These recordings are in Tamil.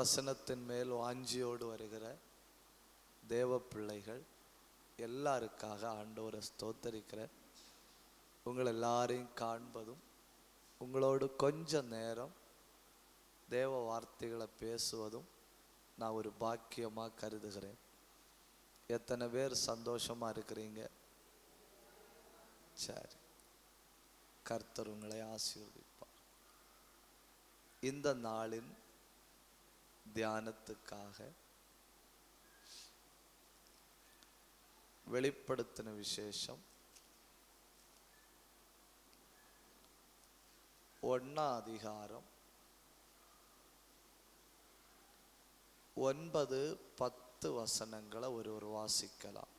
திருவசனத்தின் மேல் வாஞ்சியோடு வருகிற தேவ பிள்ளைகள் எல்லாருக்காக ஆண்டவரை ஸ்தோத்தரிக்கிறேன். உங்கள் எல்லாரையும் காண்பதும் உங்களோடு கொஞ்ச நேரம் தேவ வார்த்தைகளை பேசுவதும் நான் ஒரு பாக்கியமாக கருதுகிறேன். எத்தனை பேர் சந்தோஷமாக இருக்கிறீங்க? சரி, கர்த்தர் உங்களை ஆசீர்வதிப்பார். இந்த நாளின் தியானத்துக்காக வெளிப்படுத்தின விசேஷம் 1 அதிகாரம் 9-10 வசனங்களை ஒருவர் வாசிக்கலாம்.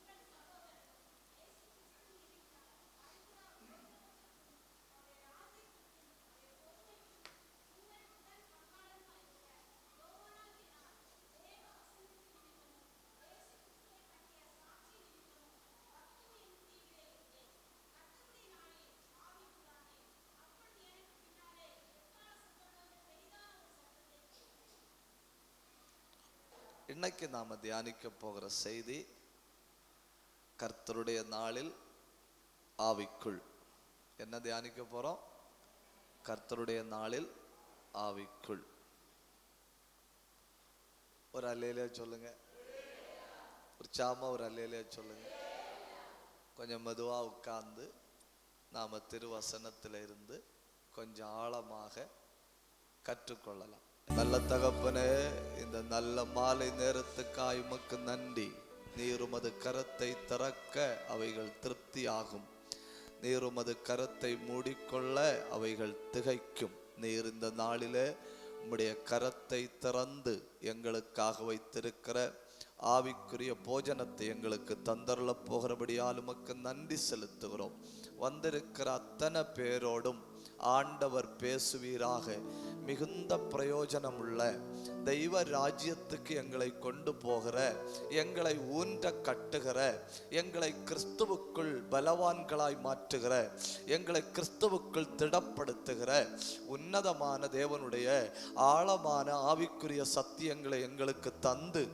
இன்னைக்கு நாம தியானிக்க போகிற செய்தி கர்த்தருடைய நாளில் ஆவிக்குள். என்ன தியானிக்க போறோம்? கர்த்தருடைய நாளில் ஆவிக்குள். ஒரு அல்லேலூயா சொல்லுங்க. உற்சாகமா ஒரு அல்லேலூயா சொல்லுங்க. கொஞ்சம் மெதுவா உட்கார்ந்து நாம திருவசனத்தில இருந்து கொஞ்சம் ஆழமாக கற்றுக்கொள்ளலாம். நல்ல தகப்பனே, இந்த நல்ல மாலை நேரத்துக்காய் உமக்கு நன்றி. நீர் உமது கரத்தை திறக்க அவைகள் திருப்தி ஆகும். நீர் உமது கரத்தை மூடிக்கொள்ள அவைகள் திகைக்கும். நீர் இந்த நாளிலே உம்முடைய கரத்தை திறந்து எங்களுக்காக வைத்திருக்கிற ஆவிக்குரிய போஜனத்தை எங்களுக்கு தந்தருள போகிறபடியால் உமக்கு நன்றி செலுத்துகிறோம். வந்திருக்கிற அத்தனை பேரோடும் ஆண்டவர் பேசுவீராக. மிகுந்த பிரயோஜனம் உள்ள தெய்வ ராஜ்யத்துக்கு எங்களை கொண்டு போகிற, எங்களை ஊன்ற கட்டுகிற, எங்களை கிறிஸ்துவுக்குள் பலவான்களாய் மாற்றுகிற, எங்களை கிறிஸ்துவுக்குள் திடப்படுத்துகிற உன்னதமான தேவனுடைய ஆழமான ஆவிக்குரிய சத்தியங்களை எங்களுக்கு தந்து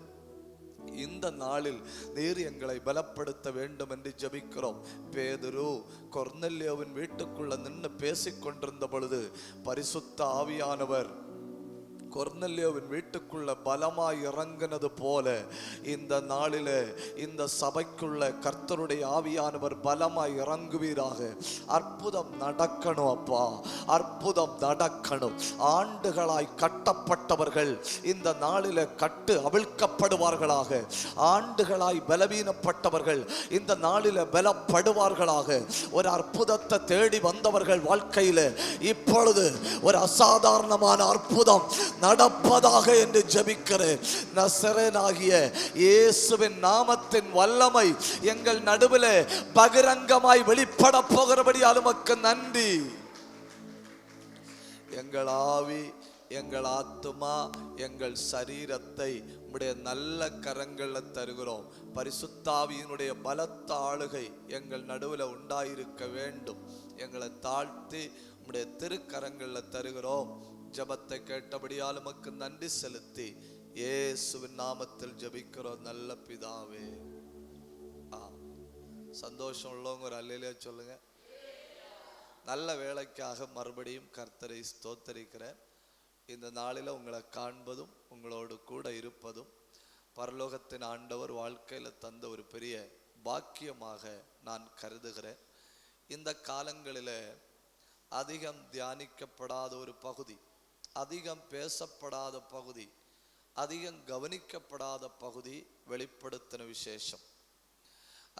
இந்த நாளில் நீர் எங்களை பலப்படுத்த வேண்டும் என்று ஜெபிக்கிறோம். பேதுரு கொர்நெலியோவின் வீட்டுக்குள்ள நின்று பேசிக்கொண்டிருந்த பொழுது பரிசுத்த ஆவியானவர் கொர்நெலியோவின் வீட்டுக்குள்ள பலமாய் இறங்கினது போல இந்த நாளிலே இந்த சபைக்குள்ள கர்த்தருடைய ஆவியானவர் பலமாய் இறங்குவீராக. அற்புதம் நடக்கணும் அப்பா, அற்புதம் நடக்கணும். ஆண்டுகளாய் கட்டப்பட்டவர்கள் இந்த நாளிலே கட்டு அவிழ்க்கப்படுவார்களாக. ஆண்டுகளாய் பலவீனப்பட்டவர்கள் இந்த நாளிலே பலப்படுவார்களாக. ஒரு அற்புதத்தை தேடி வந்தவர்கள் வாழ்க்கையில இப்பொழுது ஒரு அசாதாரணமான அற்புதம் நடப்பதாக என்று ஜெபிக்கிறேன். நசரேயனாகிய இயேசுவின் நாமத்தின் வல்லமை எங்கள் நடுவில் பகிரங்கமாய் வெளிப்பட போகிறபடியால் உமக்கு நன்றி. எங்கள் ஆவி, எங்கள் ஆத்துமா, எங்கள் சரீரத்தை உம்முடைய நல்ல கரங்களில் தருகிறோம். பரிசுத்த ஆவியினுடைய பலத்த ஆளுகை எங்கள் நடுவில் உண்டாயிருக்க வேண்டும். எங்களை தாழ்த்தி உம்முடைய திருக்கரங்களில் தருகிறோம். ஜபத்தை கேட்டபடியால் உமக்கு நன்றி செலுத்தி இயேசுவின் நாமத்தில் ஜெபிக்கிறோம் நல்ல பிதாவே. சந்தோஷம் உள்ளவங்க ஒரு அல்லேலூயா சொல்லுங்க. நல்ல வேலைக்காக மறுபடியும் கர்த்தரை ஸ்தோத்தரிக்கிறேன். இந்த நாளில் உங்களை காண்பதும் உங்களோடு கூட இருப்பதும் பரலோகத்தின் ஆண்டவர் வாழ்க்கையில் தந்த ஒரு பெரிய பாக்கியமாக நான் கருதுகிறேன். இந்த காலங்களில் அதிகம் தியானிக்கப்படாத ஒரு பகுதி, அதிகம் பேசப்படாத பகுதி, அதிகம் கவனிக்கப்படாத பகுதி வெளிப்படுத்தின விசேஷம்.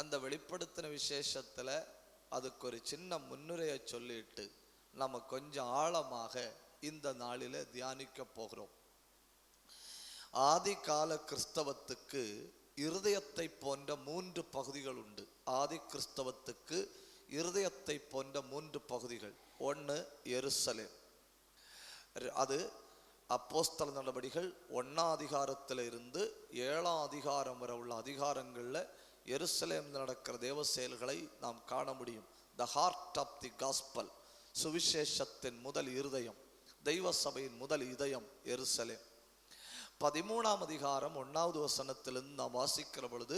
அந்த வெளிப்படுத்தின விசேஷத்தில் அதுக்கு ஒரு சின்ன முன்னுரையை சொல்லிட்டு நம்ம கொஞ்சம் ஆழமாக இந்த நாளில் தியானிக்க போகிறோம். ஆதி கால கிறிஸ்தவத்துக்கு இருதயத்தை போன்ற 3 பகுதிகள் உண்டு. ஆதி கிறிஸ்தவத்துக்கு இருதயத்தை போன்ற 3 பகுதிகள். ஒன்று எருசலேம். அது அப்போஸ்தல நடவடிக்கைகள் 1 அதிகாரத்தில் இருந்து 7 அதிகாரம் வரை உள்ள அதிகாரங்களில் எருசலேம் நடக்கிற தேவ செயல்களை நாம் காண முடியும். The heart of the gospel, சுவிசேஷத்தின் முதல் இருதயம், தெய்வ சபையின் முதல் இதயம் எருசலேம். 13ஆம் அதிகாரம் 1வது வசனத்திலிருந்து நாம் வாசிக்கிற பொழுது,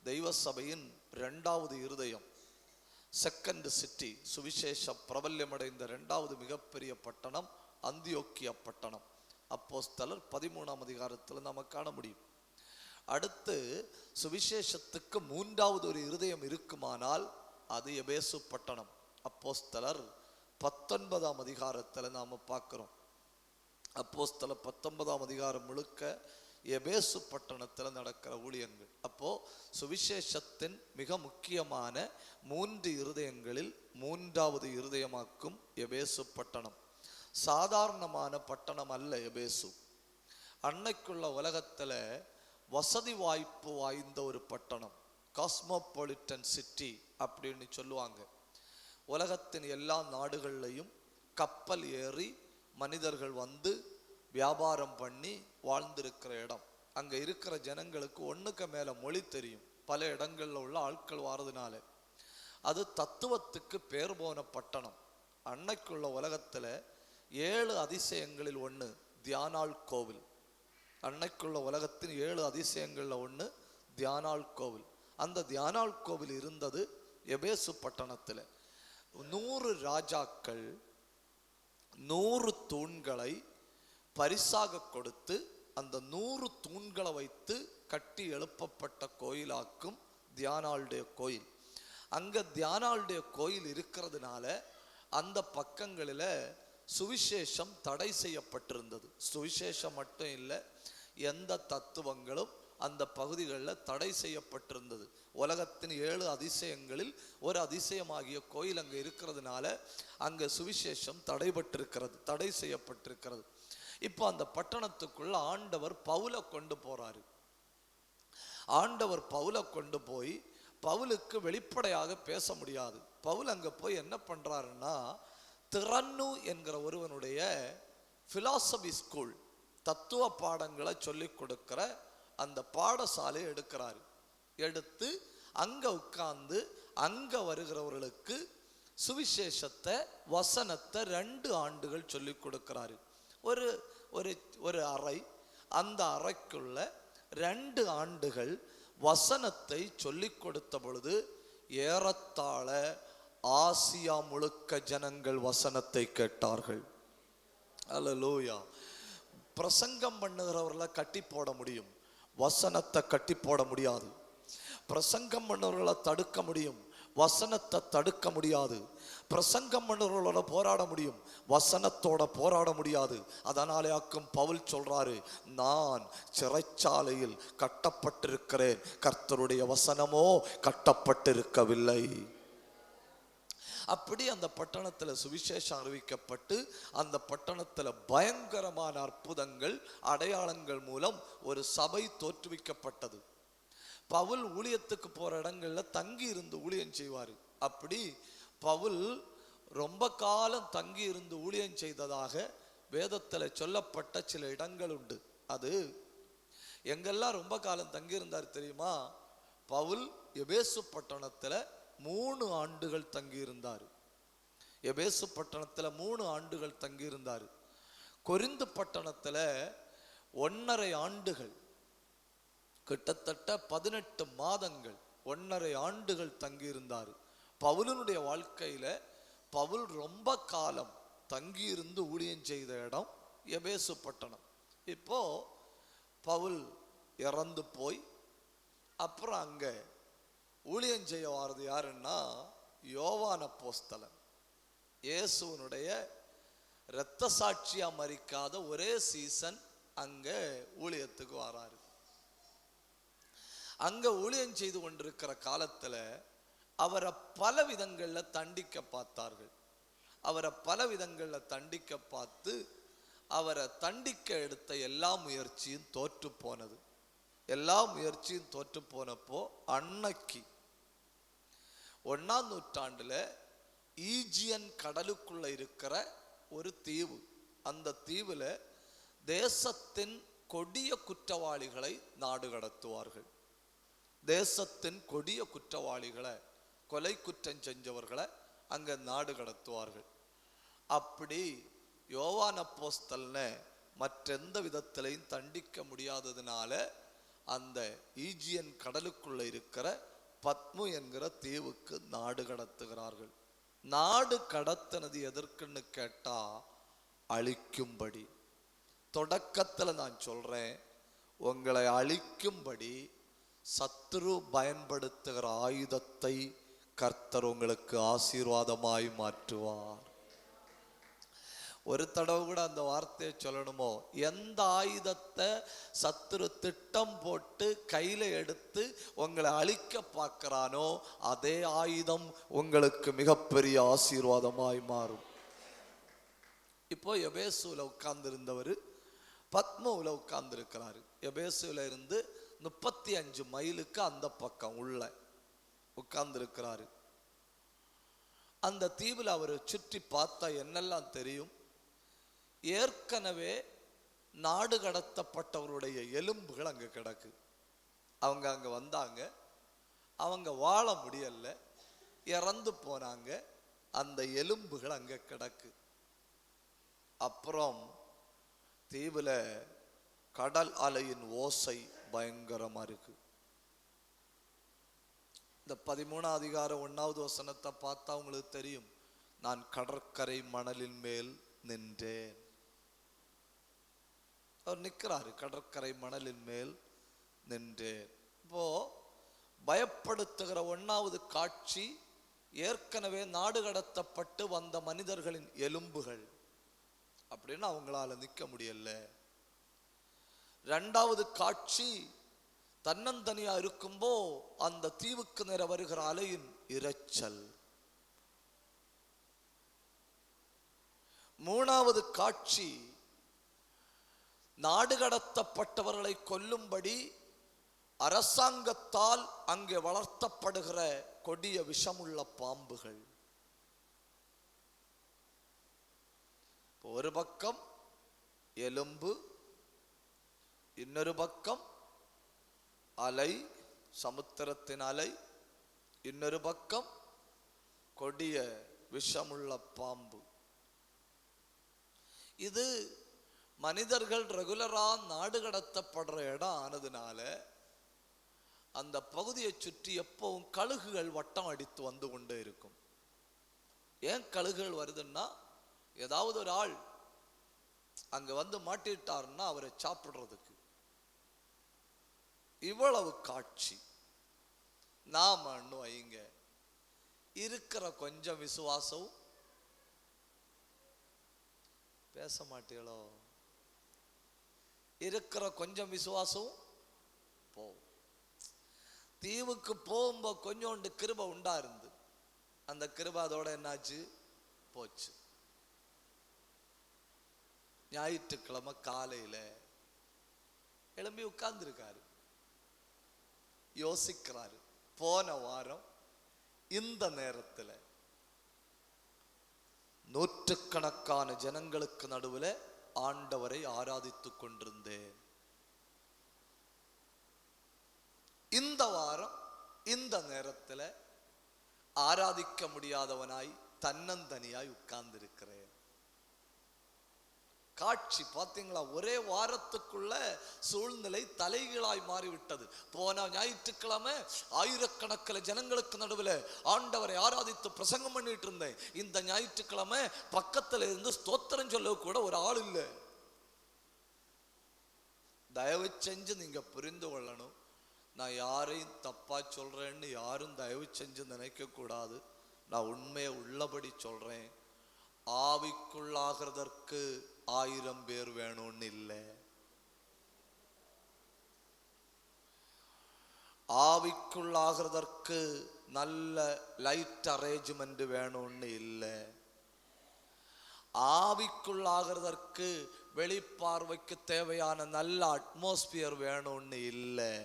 தெய்வ சபையின் 2வது இருதயம், செகண்ட் சிட்டி, சுவிசேஷ பிரபல்யமடைந்த 2வது மிகப்பெரிய பட்டணம் அந்தியோக்கியா பட்டணம். அப்போஸ்தலர் 13ஆம் அதிகாரத்தில் நாம் காண முடியும். அடுத்து சுவிசேஷத்துக்கு 3வது ஒரு இருதயம் இருக்குமானால் அது எபேசு பட்டணம். அப்போஸ்தலர் 19ஆம் அதிகாரத்தில் நாம் பார்க்கிறோம். அப்போஸ்தலர் 19ஆம் அதிகாரம் முழுக்க எபேசு பட்டணத்தில் நடக்கிற ஊழியங்கள். அப்போ சுவிசேஷத்தின் மிக முக்கியமான 3 இருதயங்களில் 3வது இருதயமாக்கும் எபேசு பட்டணம். சாதாரணமான பட்டணம் அல்ல எபேசு. அன்னைக்குள்ள உலகத்தில் வசதி வாய்ப்பு வாய்ந்த ஒரு பட்டணம், காஸ்மோபாலிட்டன் சிட்டி அப்படின்னு சொல்லுவாங்க. உலகத்தின் எல்லா நாடுகள்லையும் கப்பல் ஏறி மனிதர்கள் வந்து வியாபாரம் பண்ணி வாழ்ந்திருக்கிற இடம். அங்கே இருக்கிற ஜனங்களுக்கு ஒன்றுக்கு மேலே மொழி தெரியும். பல இடங்களில் உள்ள ஆட்கள் வாரதுனால அது தத்துவத்துக்கு பேர் போன பட்டணம். அன்னைக்குள்ள உலகத்தில் 7 அதிசயங்களில் ஒன்று தியானாள் கோவில். அன்னைக்குள்ள உலகத்தின் 7 அதிசயங்களில் ஒன்று தியானாள் கோவில். அந்த தியானாள் கோவில் இருந்தது எபேசு பட்டணத்தில். 100 ராஜாக்கள் 100 தூண்களை பரிசாக கொடுத்து அந்த 100 தூண்களை வைத்து கட்டி எழுப்பப்பட்ட கோயிலாக்கும் தியானாளுடைய கோயில். அங்கே தியானாளுடைய கோயில் இருக்கிறதுனால அந்த பக்கங்களில் சுவிசேஷம் தடை செய்யப்பட்டிருந்தது. சுவிசேஷம் மட்டும் இல்லை, எந்த தத்துவங்களும் அந்த பகுதிகளில் தடை செய்யப்பட்டிருந்தது. உலகத்தின் 7 அதிசயங்களில் ஒரு அதிசயமாகிய கோயில் அங்கே இருக்கிறதுனால அங்கே சுவிசேஷம் தடை செய்யப்பட்டிருக்கிறது. இப்போ அந்த பட்டணத்துக்குள்ள ஆண்டவர் பவுலை கொண்டு போறாரு. ஆண்டவர் பவுலை கொண்டு போய் பவுலுக்கு வெளிப்படையாக பேச முடியாது. பவுல் அங்கே போய் என்ன பண்றாருன்னா, திறன்னு என்கிற ஒருவனுடைய பிலாசபி ஸ்கூல், தத்துவ பாடங்களை சொல்லி கொடுக்கிற அந்த பாடசாலையை எடுக்கிறாரு. எடுத்து அங்க உட்கார்ந்து அங்க வருகிறவர்களுக்கு சுவிசேஷத்தை வசனத்தை 2 ஆண்டுகள் சொல்லி கொடுக்கிறாரு. ஒரு ஒரு ஒரு அறை, அந்த அறைக்குள்ள 2 ஆண்டுகள் வசனத்தை சொல்லி கொடுத்த பொழுது ஏறத்தாழ ஆசியா முழுக்க ஜனங்கள் வசனத்தை கேட்டார்கள். அல்லேலூயா. பிரசங்கம் பண்ணுகிறவர்களை கட்டி போட முடியும், வசனத்தை கட்டி போட முடியாது. பிரசங்கம் பண்ணுறவர்களை தடுக்க முடியும், வசனத்தை தடுக்க முடியாது. பிரசங்கம் பண்ணுறவர்களோட போராட முடியும், வசனத்தோட போராட முடியாது. அதனாலே ஆக்கும் பவுல் சொல்றாரு, நான் சிறைச்சாலையில் கட்டப்பட்டிருக்கிறேன், கர்த்தருடைய வசனமோ கட்டப்பட்டிருக்கவில்லை. அப்படி அந்த பட்டணத்தில் சுவிசேஷம் அறிவிக்கப்பட்டு அந்த பட்டணத்தில் பயங்கரமான அற்புதங்கள் அடையாளங்கள் மூலம் ஒரு சபை தோற்றுவிக்கப்பட்டது. பவுல் ஊழியத்துக்கு போற இடங்கள்ல தங்கி இருந்து ஊழியம் செய்வார். அப்படி பவுல் ரொம்ப காலம் தங்கி இருந்து ஊழியம் செய்ததாக வேதத்தில் சொல்லப்பட்ட சில இடங்கள் உண்டு. அது எங்கெல்லாம் ரொம்ப காலம் தங்கி இருந்தார் தெரியுமா? பவுல் எபேசு பட்டணத்தில் 3 ஆண்டுகள் தங்கி இருந்தார். எபேசு பட்டணத்தில் 3 ஆண்டுகள் தங்கி இருந்தார். கொரிந்து பட்டணத்தில் 1.5 ஆண்டுகள், கிட்டத்தட்ட 18 மாதங்கள், 1.5 ஆண்டுகள் தங்கி இருந்தார். பவுலினுடைய வாழ்க்கையில பவுல் ரொம்ப காலம் தங்கியிருந்து ஊழியம் செய்த இடம் எபேசு பட்டணம். இப்போ பவுல் இறந்து போய் அப்புறம் அங்க ஊழியம் செய்ய வாரது யாருன்னா யோவான் அப்போஸ்தலன். இயேசுவனுடைய இரத்த சாட்சியா மரிக்காத ஒரே சீசன் அங்க ஊழியத்துக்கு வராரு. அங்க ஊழியம் செய்து கொண்டிருக்கிற காலத்துல அவரை பல விதங்கள்ல தண்டிக்க பார்த்தார்கள். அவரை பல விதங்கள்ல தண்டிக்க பார்த்து அவரை தண்டிக்க எடுத்த எல்லா முயற்சியும் தோற்று போனது. எல்லா முயற்சியும் தோற்று போனப்போ அன்னைக்கு 1ஆம் நூற்றாண்டுல ஈஜியன் கடலுக்குள்ள இருக்கிற ஒரு தீவு, அந்த தீவுல தேசத்தின் கொடிய குற்றவாளிகளை நாடு கடத்துவார்கள். தேசத்தின் கொடிய குற்றவாளிகளை, கொலை குற்றம் செஞ்சவர்களை அங்க நாடு கடத்துவார்கள். அப்படி யோவான் அப்போஸ்தலனை மற்றெந்த விதத்திலையும் தண்டிக்க முடியாததுனால அந்த ஈஜியன் கடலுக்குள்ள இருக்கிற பத்மு என்கிற தீவுக்கு நாடு கடத்துகிறார்கள். நாடு கடத்தினது எதற்குன்னு கேட்டா அழிக்கும்படி. தொடக்கத்துல நான் சொல்றேன், உங்களை அழிக்கும்படி சத்துரு பயன்படுத்துகிற ஆயுதத்தை கர்த்தர் உங்களுக்கு ஆசீர்வாதமாய் மாற்றுவார். ஒரு தடவை கூட அந்த வார்த்தையை சொல்லணுமோ? எந்த ஆயுதத்தை சத்துரு திட்டம் போட்டு கையில எடுத்து உங்களை அழிக்க பார்க்கிறானோ அதே ஆயுதம் உங்களுக்கு மிகப்பெரிய ஆசீர்வாதமாய் மாறும். இப்போ எபேசுல உட்கார்ந்து இருந்தவர் பத்மவுல உட்கார்ந்து இருக்கிறாரு. எபேசுல இருந்து 35 மைலுக்கு அந்த பக்கம் உள்ள உட்கார்ந்து இருக்கிறாரு. அந்த தீவில் அவர் சுற்றி பார்த்தா என்னெல்லாம் தெரியும்? ஏற்கனவே நாடு கடத்தப்பட்டவருடைய எலும்புகள் அங்க கிடக்கு. அவங்க அங்க வந்தாங்க, அவங்க வாழ முடியல, இறந்து போனாங்க, அந்த எலும்புகள் அங்க கிடக்கு. அப்புறம் தீவுல கடல் அலையின் ஓசை பயங்கரமா இருக்கு. இந்த 13ஆம் அதிகாரம் 1வது வசனத்தை பார்த்தா உங்களுக்கு தெரியும். நான் கடற்கரை மணலின் மேல் நின்றேன். அவர் நிற்கிறாரு, கடற்கரை மணலின் மேல் நின்றேன். இப்போ பயப்படுத்துகிற 1வது காட்சி ஏற்கனவே நாடு கடத்தப்பட்டு வந்த மனிதர்களின் எலும்புகள். அப்படின்னு அவங்களால நிற்க முடியல. 2வது காட்சி தன்னந்தனியா இருக்கும்போ அந்த தீவுக்கு நேர வருகிற அலையின் இரைச்சல். 3வது காட்சி நாடு கடத்தப்பட்டவர்களை கொல்லும்படி அரசாங்கத்தால் அங்கே வளர்த்தப்படுகிற கொடிய விஷமுள்ள பாம்புகள். ஒரு பக்கம் எலும்பு, இன்னொரு பக்கம் அலை, சமுத்திரத்தின் அலை, இன்னொரு பக்கம் கொடிய விஷமுள்ள பாம்பு. இது மனிதர்கள் ரெகுலரா நாடு கடத்தப்படுற இடம் ஆனதுனால அந்த பகுதியை சுற்றி எப்பவும் கழுகுகள் வட்டம் அடித்து வந்து கொண்டே இருக்கும். ஏன் கழுகுகள் வருதுன்னா, ஏதாவது ஒரு ஆள் அங்க வந்து மாட்டிட்டாருன்னா அவரை சாப்பிடுறதுக்கு. இவ்வளவு காட்சி. நாம வைங்க இருக்கிற கொஞ்சம் விசுவாசம் பேச மாட்டீங்களோ? இருக்கிற கொஞ்சம் விசுவாசம் போ. தீவுக்கு போகும்போது கொஞ்சோண்டு கிருபை உண்டா இருந்து அந்த கிருபை அதோட என்னாச்சு? போச்சு. ஞாயிற்றுக்கிழமை காலையில எழும்பி உட்கார்ந்து இருக்காரு, யோசிக்கிறாரு. போன வாரம் இந்த நேரத்துல நூற்றுக்கணக்கான ஜனங்களுக்கு நடுவில் ஆண்டவரை ஆராதித்துக் கொண்டிருந்தேன். இந்த வாரம் இந்த நேரத்துல ஆராதிக்க முடியாதவனாய் தன்னந்தனியாய் உட்கார்ந்து இருக்கிறேன். காட்சி பார்த்தீங்களா? ஒரே வாரத்துக்குள்ள சூழ்நிலை தலைகீழாய் மாறிவிட்டது. போன ஞாயிற்றுக்கிழமை ஆயிரக்கணக்கில் ஜனங்களுக்கு நடுவில் ஆண்டவரை ஆராதித்து பிரசங்கம் பண்ணிட்டு இருந்தேன். இந்த ஞாயிற்றுக்கிழமை பக்கத்துல இருந்து ஸ்தோத்திரம் சொல்ல கூட ஒரு ஆள் இல்லை. தயவு செஞ்சு நீங்க புரிந்து கொள்ளணும், நான் யாரையும் தப்பா சொல்றேன்னு யாரும் தயவு செஞ்சு நினைக்க கூடாது. நான் உண்மையை உள்ளபடி சொல்றேன். ஆவிக்குள்ளாகிறதற்கு 1000 பேர் வேணும்னு இல்லை. ஆவிக்குள்ளாகிறதற்கு நல்ல லைட் அரேஞ்ச்மெண்ட் வேணும்னு இல்லை. ஆவிக்குள்ளாகிறதற்கு வெளிப்பார்வைக்கு தேவையான நல்ல அட்மாஸ்பியர் வேணும்னு இல்லை.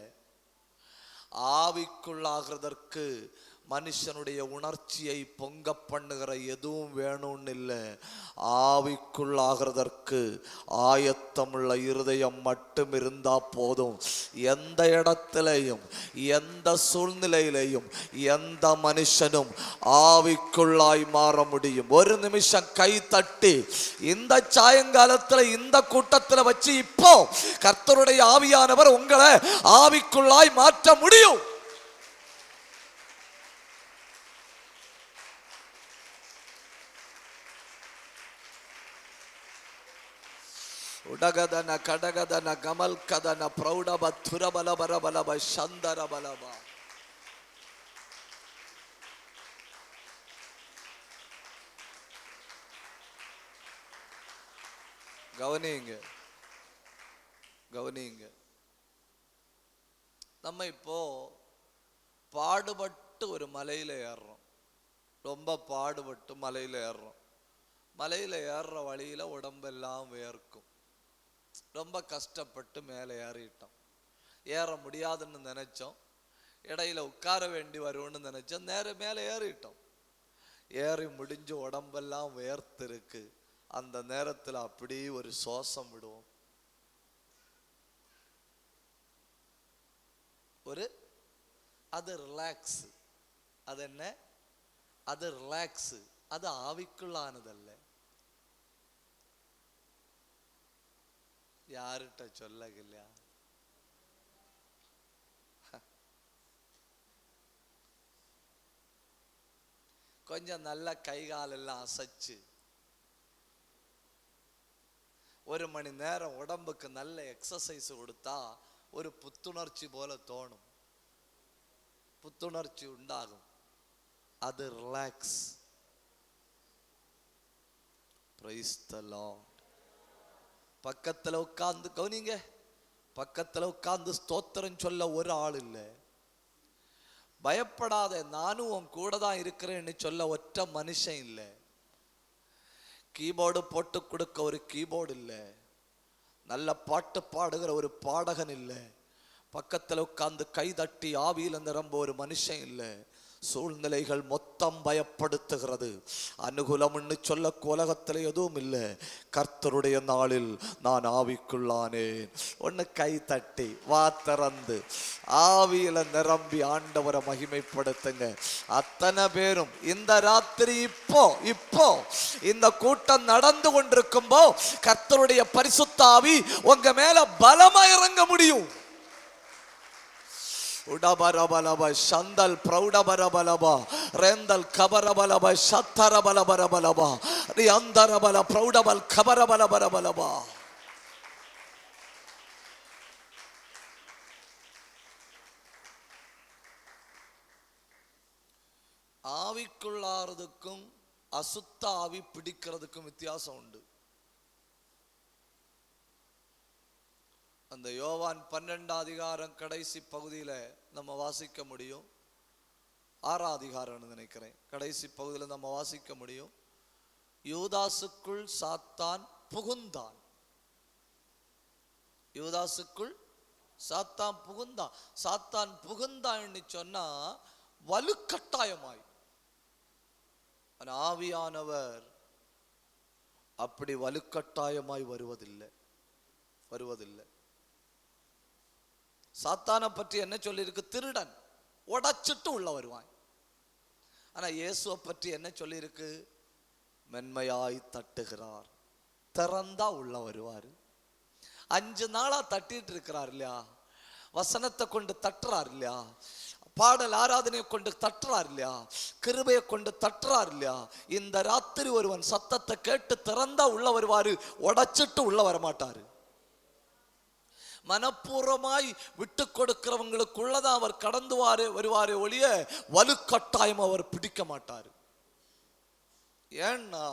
ஆவிக்குள்ளாகிறதற்கு மனுஷனுடைய உணர்ச்சியை பொங்க பண்ணுகிற எதுவும் வேணும்னு இல்லை. ஆவிக்குள்ளாகிறதற்கு ஆயத்தமுள்ள இருதயம் மட்டும் இருந்தா போதும். எந்த இடத்திலையும் எந்த சூழ்நிலையிலையும் எந்த மனுஷனும் ஆவிக்குள்ளாய் மாற முடியும். ஒரு நிமிஷம் கை தட்டி இந்த சாயங்காலத்துல இந்த கூட்டத்தில் வச்சு இப்போ கர்த்தருடைய ஆவியானவர் உங்களை ஆவிக்குள்ளாய் மாற்ற முடியும். உடகதன கடகதன கமல் கதன பிரௌடப துரபல பரபலப சந்தர பலபா. கவனிங்க கவனிங்க. நம்ம இப்போ பாடுபட்டு ஒரு மலையில ஏறுறோம். ரொம்ப பாடுபட்டு மலையில ஏறுறோம். மலையில ஏறுற வழியில உடம்பெல்லாம் வேர்க்கும். ரொம்ப கஷ்டப்பட்டு மேலே ஏறிட்டோம். ஏற முடியாதுன்னு நினைச்சோம். இடையில உட்கார வேண்டி வரும்னு நினைச்சோம். நேரம் மேலே ஏறிட்டோம். ஏறி முடிஞ்சு உடம்பெல்லாம் வேர்த்து இருக்கு. அந்த நேரத்தில் அப்படி ஒரு சுவாசம் விடுவோம். அது ரிலாக்ஸ். அது என்ன? அது ரிலாக்ஸ். அது ஆவிக்குள்ளானதல்ல. யாருட்ட சொல்லலையா? கொஞ்சம் நல்ல கைகாலெல்லாம் அசைச்சு ஒரு மணி நேரம் உடம்புக்கு நல்ல எக்ஸசைஸ் கொடுத்தா ஒரு புத்துணர்ச்சி போல தோணும். புத்துணர்ச்சி உண்டாகும். அது ரிலாக்ஸ். Praise the Lord. பக்கத்துல உட்கார்ந்து கவனிங்க. பக்கத்துல உட்கார்ந்து ஸ்தோத்திரம் சொல்ல ஒரு ஆள் இல்லை. பயப்படாத, நானும் உன் கூட தான் இருக்கிறேன்னு சொல்ல ஒற்ற மனுஷன் இல்லை. கீபோர்டு போட்டு கொடுக்க ஒரு கீபோர்டு இல்லை. நல்ல பாட்டு பாடுகிற ஒரு பாடகன் இல்லை. பக்கத்தில் உட்கார்ந்து கை தட்டி ஆவியில் நிரம்ப ஒரு மனுஷன் இல்லை. சூழ்நிலைகள் மொத்தம் பயப்படுத்துகிறது. அனுகூலம்னு சொல்ல உலகத்தில் எதுவும் இல்லை. கர்த்தருடைய நாளில் நான் ஆவிக்குள்ளானேன். ஒன்று கை தட்டி வா திறந்து ஆவியில நிரம்பி ஆண்டவரை மகிமைப்படுத்துங்க. அத்தனை பேரும் இந்த ராத்திரி இப்போ இந்த கூட்டம் நடந்து கொண்டிருக்கும்போ கர்த்தருடைய பரிசுத்த ஆவி உங்க மேல பலமா இறங்க முடியும். உடபரபலப சந்தல் பிரௌடபரபலப ரெந்தல் கபரபலப சத்தரபலபரபலப ரியந்தரபல பிரௌடபல் கபரபலபரபலப. ஆவிக்குள்ளாறதுக்கும் அசுத்த ஆவி பிடிக்கிறதுக்கும் வித்தியாசம் உண்டு. அந்த யோவான் 12 அதிகாரம் கடைசி பகுதியில் நம்ம வாசிக்க முடியும். 6 அதிகாரம்னு நினைக்கிறேன். கடைசி பகுதியில் நம்ம வாசிக்க முடியும். யூதாசுக்குள் சாத்தான் புகுந்தான். யூதாசுக்குள் சாத்தான் புகுந்தான். சாத்தான் புகுந்தான்னு சொன்னா வலுக்கட்டாயமாய். ஆவியானவர் அப்படி வலுக்கட்டாயமாய் வருவதில்லை. சாத்தானை பற்றி என்ன சொல்லியிருக்கு? திருடன், உடைச்சிட்டு உள்ள வருவான். ஆனா இயேசுவை பற்றி என்ன சொல்லியிருக்கு? மென்மையாய் தட்டுகிறார், திறந்தா உள்ள வருவாரு. 5 நாளா தட்டிட்டு இருக்கிறார் இல்லையா? வசனத்தை கொண்டு தட்டுறார் இல்லையா? பாடல் ஆராதனையை கொண்டு தட்டுறார் இல்லையா? கிருபையை கொண்டு தட்டுறார் இல்லையா? இந்த ராத்திரி ஒருவன் சத்தத்தை கேட்டு திறந்தா உள்ள வருவாரு, உடைச்சிட்டு உள்ள வரமாட்டாரு. மனப்பூர்வமாய் விட்டு கொடுக்கிறவங்களுக்குள்ளதான் அவர் கடந்து வருவாரே ஒழிய வலுக்கட்டாயம் அவர் பிடிக்க மாட்டார். ஏன்னா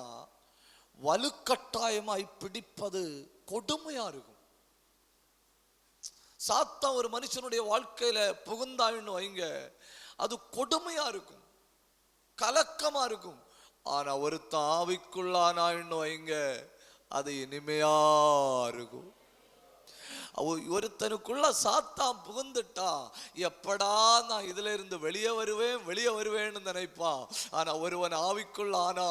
வலுக்கட்டாயமாய் பிடிப்பது கொடுமையா இருக்கும். சாத்தான் ஒரு மனுஷனுடைய வாழ்க்கையில புகுந்தாயின்னு வைங்க, அது கொடுமையா இருக்கும், கலக்கமா இருக்கும். ஆனா ஒரு ஆவிக்குள்ளானாயின்னு வைங்க, அது இனிமையா இருக்கும். ஒருத்தனுக்குள்ள சாத்தான் புகுந்துட்டா எப்படா நான் இதுல இருந்து வெளியே வருவேன்னு நினைப்பான். ஆனா ஒருவன் ஆவிக்குள்ள ஆனா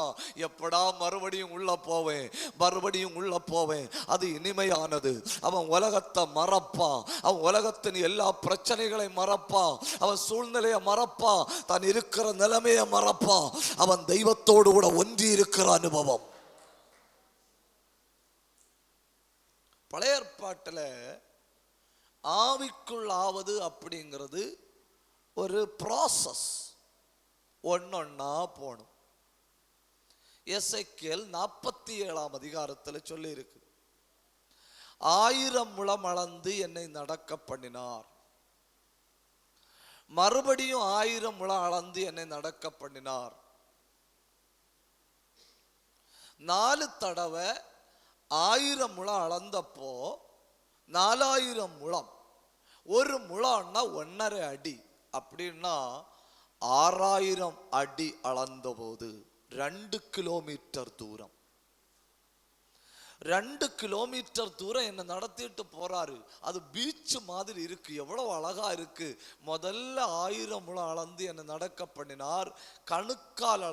எப்படா மறுபடியும் உள்ள போவேன் அது இனிமையானது. அவன் உலகத்தை மறப்பான், அவன் உலகத்தின் எல்லா பிரச்சனைகளை மறப்பான், அவன் சூழ்நிலையை மறப்பான், தான் இருக்கிற நிலைமையை மறப்பான். அவன் தெய்வத்தோடு கூட ஒன்றி இருக்கிற அனுபவம். பழைய ஏற்பாட்டில் ஆவிக்குள் ஆவது அப்படிங்கிறது ஒரு ப்ராசஸ், ஒன்னொன்னா போகணும். எசேக்கியேல் 47 அதிகாரத்தில் சொல்லி இருக்கு, 1000 முழம் அளந்து என்னை நடக்க பண்ணினார். மறுபடியும் 1000 முழம் அளந்து என்னை நடக்க பண்ணினார். 4 தடவை 1000 முழம் அளந்தப்போ 4000 முழம், ஒரு முழம்னா 1.5 அடி, அப்படின்னா 6000 அடி அளந்த போது 2 கிலோமீட்டர் தூரம். 2 கிலோமீட்டர் தூரம் என்ன நடத்திட்டு போறாரு. அது பீச் மாதிரி இருக்கு, எவ்வளவு அழகா இருக்கு. முதல்ல 1000 முழம் அளந்து என்ன நடக்க பண்ணினார். கணுக்கால்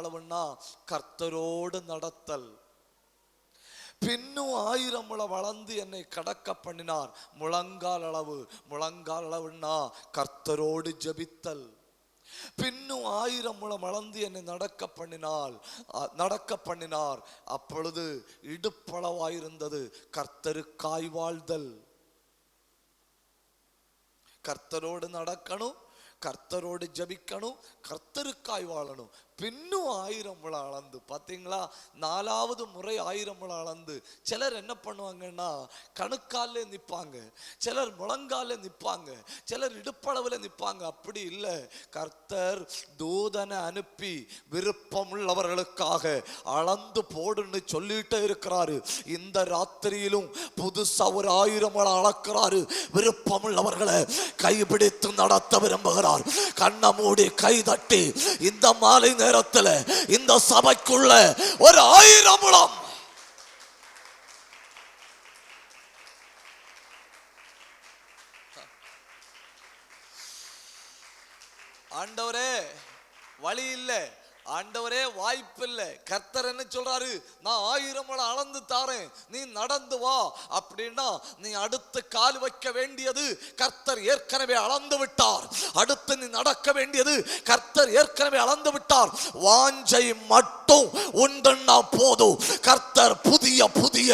அளவுன்னா கர்த்தரோடு நடத்தல். பின்னும் 1000 முழம் அளந்து என்னை கடக்க பண்ணினார். முழங்கால் அளவுன்னா கர்த்தரோடு ஜெபித்தல். பின்னும் 1000 முழம் அளந்து என்னை நடக்க பண்ணினார். அப்பொழுது இடுப்பளவாயிருந்தது கர்த்தருக்காய் வாழ்தல். கர்த்தரோடு நடக்கணும், கர்த்தரோடு ஜபிக்கணும், கர்த்தருக்காய் வாழணும். பின்னும் 1000 முழம் அளந்து. பார்த்தீங்களா, 4வது முறை 1000 முழம் அளந்து. சிலர் என்ன பண்ணுவாங்கன்னா கணுக்காலே நிற்பாங்க, சிலர் முழங்கால நிற்பாங்க, சிலர் இடுப்பளவில் நிற்பாங்க. அப்படி இல்லை, கர்த்தர் தூதனை அனுப்பி விருப்பம் உள்ளவர்களுக்காக அளந்து போடுன்னு சொல்லிட்டே இருக்கிறாரு. இந்த ராத்திரியிலும் புதுசா ஒரு 1000 முழம் அளக்கிறாரு. விருப்பம் உள்ளவர்களை கைபிடித்து நடத்த விரும்புகிறார். கண்ண மூடி கை தட்டி இந்த மாலை நேரத்தில் இந்த சபைக்குள்ள ஒரு 1000 முழம். ஆண்டவரே வழி இல்லை, ஆண்டவரே வாய்ப்பு இல்லை. கர்த்தர் என்ன சொல்றாரு, நான் 1000 முழம் அளந்து தாரேன், நீ நடந்து வா. அப்படின்னா நீ அடுத்து கால் வைக்க வேண்டியது கர்த்தர் ஏற்கனவே அளந்து விட்டார். அடுத்து நீ நடக்க வேண்டியது கர்த்தர் ஏற்கனவே அளந்து விட்டார். வாஞ்சை மட்டும் உண்டுன்னா போதும், கர்த்தர் புதிய புதிய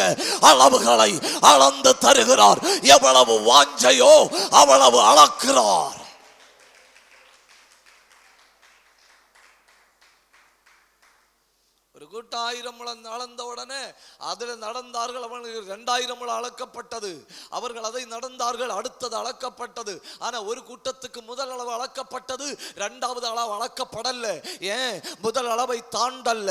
அளவுகளை அளந்து தருகிறார். எவ்வளவு வாஞ்சையோ அவ்வளவு அளக்கிறார். கூட்டம் 1000 முழம் அளந்த உடனே அதில் நடந்தார்கள். அவர்களுக்கு 2000 முழம் அளக்கப்பட்டது. அவர்கள் அதை நடந்தார்கள், அடுத்தது அளக்கப்பட்டது. ஆனா ஒரு கூட்டத்துக்கு முதல் அளவு அளக்கப்பட்டது, 2வது அளவு அளக்கப்படல. ஏன்? முதல் அளவை தாண்டல்ல.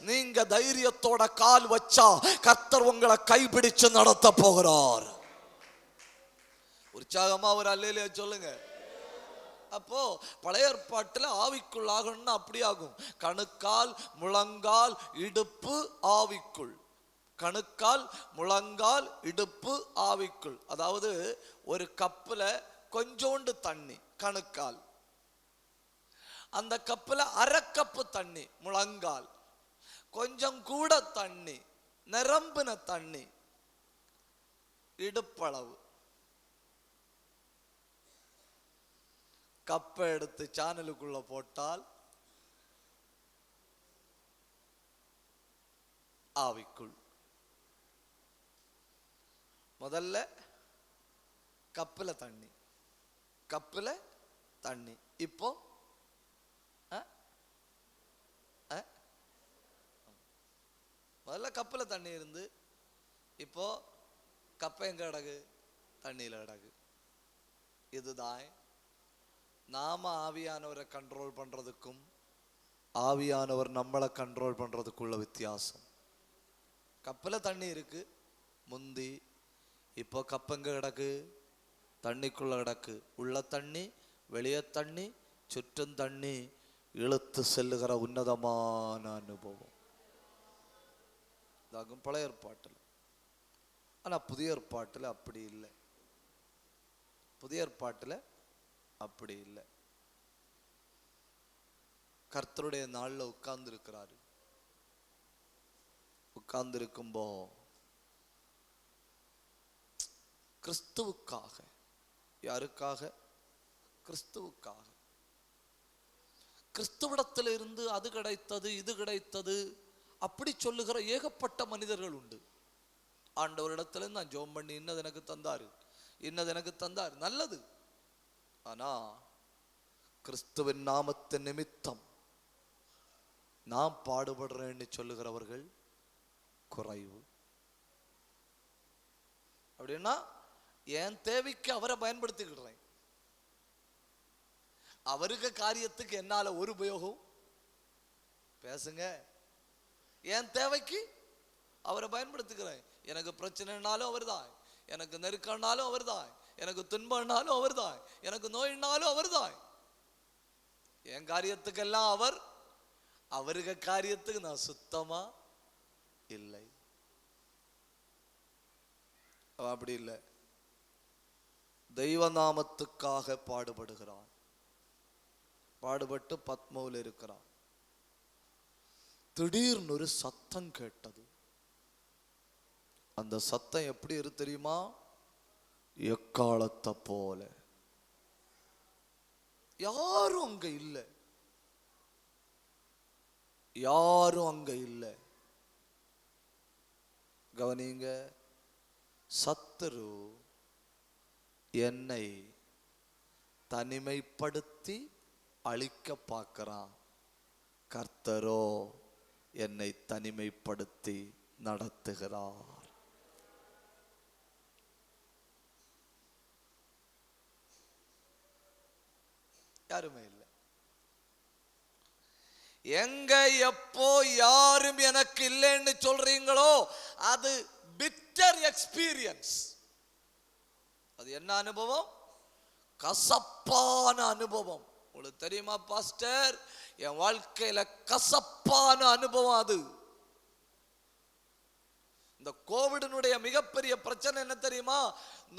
நீங்க தைரியத்தோட கால் வச்சா கர்த்தர் உங்களை கைபிடிச்சு நடத்த போகிறார். உற்சாகமா ஒரு அல்லேலூயா சொல்லுங்க. அப்போ பழைய ஏற்பாட்டில் ஆவிக்குள்ளாகணும்னா அப்படி ஆகும். கணுக்கால், முழங்கால், இடுப்பு, ஆவிக்குள். கணுக்கால், முழங்கால், இடுப்பு, ஆவிக்குள். அதாவது ஒரு கப்புல கொஞ்சோண்டு தண்ணி கணுக்கால், அந்த கப்புல 1/2 கப்பு தண்ணி முழங்கால், கொஞ்சம் கூட தண்ணி நிரம்பின தண்ணி இடுப்பளவு. கப்பை எடுத்து சானலுக்குள்ள போட்டால் ஆவிக்குள். முதல்ல கப்புல தண்ணி, இப்போ முதல்ல கப்புல தண்ணி இருந்து இப்போ கப்பை எங்க கிடக்கு? தண்ணியில கிடக்கு. இதுதான் நாம ஆவியானவரை கண்ட்ரோல் பண்றதுக்கும் ஆவியானவர் நம்மளை கண்ட்ரோல் பண்றதுக்குள்ள வித்தியாசம். கப்பல தண்ணி இருக்கு முந்தி, இப்போ கப்பங்க கிடக்கு? தண்ணிக்குள்ள கிடக்கு. உள்ள தண்ணி, வெளியே தண்ணி, சுற்றும் தண்ணி, இழுத்து செல்லுகிற உன்னதமான அனுபவம். இதாகும் பழைய ஏற்பாட்டில். ஆனா புதிய ஏற்பாட்டில் அப்படி இல்லை. புதிய ஏற்பாட்டில் அப்படி இல்லை. கர்த்தருடைய நாள்ல உட்கார்ந்து இருக்கிறாரு. உட்கார்ந்து இருக்கும்போ கிறிஸ்துவுக்காக. யாருக்காக? கிறிஸ்துவுக்காக. கிறிஸ்துவிடத்தில் இருந்து அது கிடைத்தது இது கிடைத்தது அப்படி சொல்லுகிற ஏகப்பட்ட மனிதர்கள் உண்டு. ஆண்டவரிடத்துல நான் ஜெபம் பண்ணி இன்னது எனக்கு தந்தாரு, இன்னது எனக்கு தந்தார், நல்லது. ஆனா கிறிஸ்துவின் நாமத்தின் நிமித்தம் நான் பாடுபடுறேன்னு சொல்லுகிறவர்கள் குறைவு. அப்படின்னா என் தேவைக்கு அவரை பயன்படுத்திக்கிடுறேன். அவருக்கு காரியத்துக்கு என்னால ஒரு உபயோகம் பேசுங்க. என் தேவைக்கு அவரை பயன்படுத்திக்கிறேன். எனக்கு பிரச்சனைனாலும் அவர் தான், எனக்கு நெருக்கம்னாலும் அவர் தான், எனக்கு துன்பம்னாலும் அவர் தான், எனக்கு நோயினாலும் அவர் தான். என் காரியத்துக்கெல்லாம் அவர், அவருக்கு காரியத்துக்கு நான் சுத்தமா இல்லை. அப்படி இல்லை. தெய்வ நாமத்துக்காக பாடுபடுகிறான். பாடுபட்டு பத்மோவில் இருக்கிறான். திடீர்னு ஒரு சத்தம் கேட்டது. அந்த சத்தம் எப்படி இருக்கு தெரியுமா? எக்காலத்தை போல. யாரும் அங்க இல்லை, யாரும் அங்க இல்லை. கவனிங்க, சத்துரு என்னை தனிமைப்படுத்தி அழிக்க பார்க்கிறான். கர்த்தரோ என்னை தனிமைப்படுத்தி நடத்துகிறார். யாருமே இல்லை. எங்க எப்போ யாரும் எனக்கு இல்லைன்னு சொல்றீங்களோ அது bitter எக்ஸ்பீரியன்ஸ். அது என்ன அனுபவம்? கசப்பான அனுபவம். உங்களுக்கு தெரியுமா பாஸ்டர், என் வாழ்க்கையில கசப்பான அனுபவம் அது. இந்த கோவிடினுடைய மிகப்பெரிய பிரச்சனை என்ன தெரியுமா?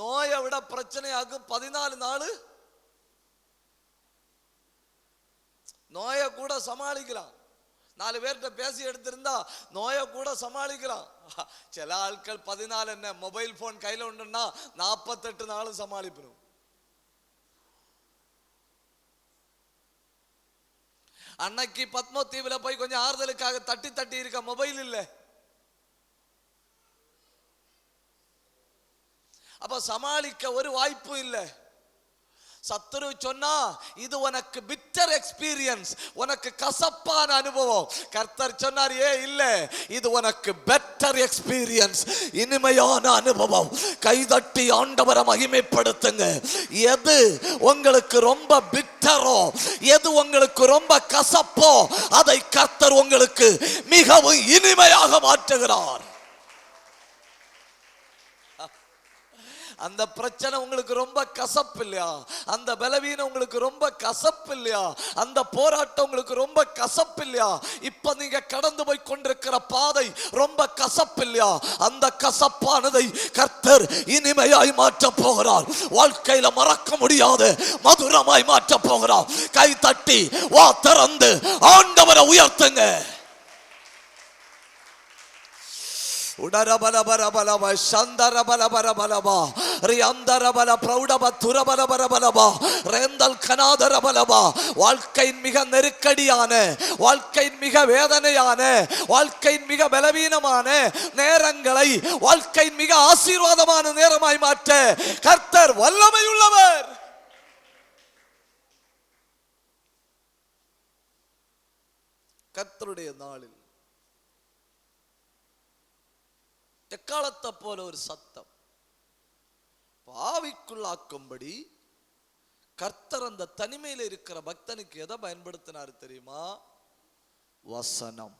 நோயை விட பிரச்சனையாகும் 14 நாள். நோயை கூட சமாளிக்கலாம். 4 பேர்கிட்ட பேசி எடுத்திருந்தா நோயை கூட சமாளிக்கலாம். சில ஆட்கள் 14 என்ன மொபைல் போன் கையில உண்டுன்னா 48 நாளும் சமாளிப்போம். அன்னைக்கு பத்மோ தீவுல போய் கொஞ்சம் ஆறுதலுக்காக தட்டி தட்டி இருக்க மொபைல் இல்ல. அப்ப சமாளிக்க ஒரு வாய்ப்பு இல்லை. சத்துரு சொன்னா இது உனக்கு பிட்டர் எக்ஸ்பீரியன்ஸ், உனக்கு கசப்பான அனுபவம். கர்த்தர் சொன்னார், ஏ இல்ல, இது உனக்கு பெட்டர் எக்ஸ்பீரியன்ஸ், இனிமையான அனுபவம். கைதட்டி ஆண்டவரை மகிமைப்படுத்துங்க. எது உங்களுக்கு ரொம்ப பிட்டரோ, எது உங்களுக்கு ரொம்ப கசப்போ, அதை கர்த்தர் உங்களுக்கு மிகவும் இனிமையாக மாற்றுகிறார். அந்த பிரச்சனை உங்களுக்கு ரொம்ப கசப்பு இல்லையா? அந்த பலவீனம் உங்களுக்கு ரொம்ப கசப்பு இல்லையா? அந்த போராட்டம் உங்களுக்கு ரொம்ப கசப்பு இல்லையா? இப்ப நீங்க கடந்து போய் கொண்டிருக்கிற பாதை ரொம்ப கசப்பு இல்லையா? அந்த கசப்பானதை கர்த்தர் இனிமையாய் மாற்ற போகிறார். வாழ்க்கையில மறக்க முடியாத மதுரமாய் மாற்ற போகிறார். கை தட்டி வா திறந்து ஆண்டவரை உயர்த்துங்க. வாழ்க்கையின் மிக நெருக்கடியான, வாழ்க்கையின் மிக வேதனையான, வாழ்க்கையின் மிக பலவீனமான நேரங்களை வாழ்க்கையின் மிக ஆசீர்வாதமான நேரமாய் மாற்ற கர்த்தர் வல்லமை உள்ளவர். கர்த்தருடைய நாளில் எக்காலத்தை போல ஒரு சத்தம் பாவிக்குள்ளாக்கும்படி கர்த்தர் அந்த தனிமையில் இருக்கிற பக்தனுக்கு எதை பயன்படுத்தினார் தெரியுமா? வசனம்,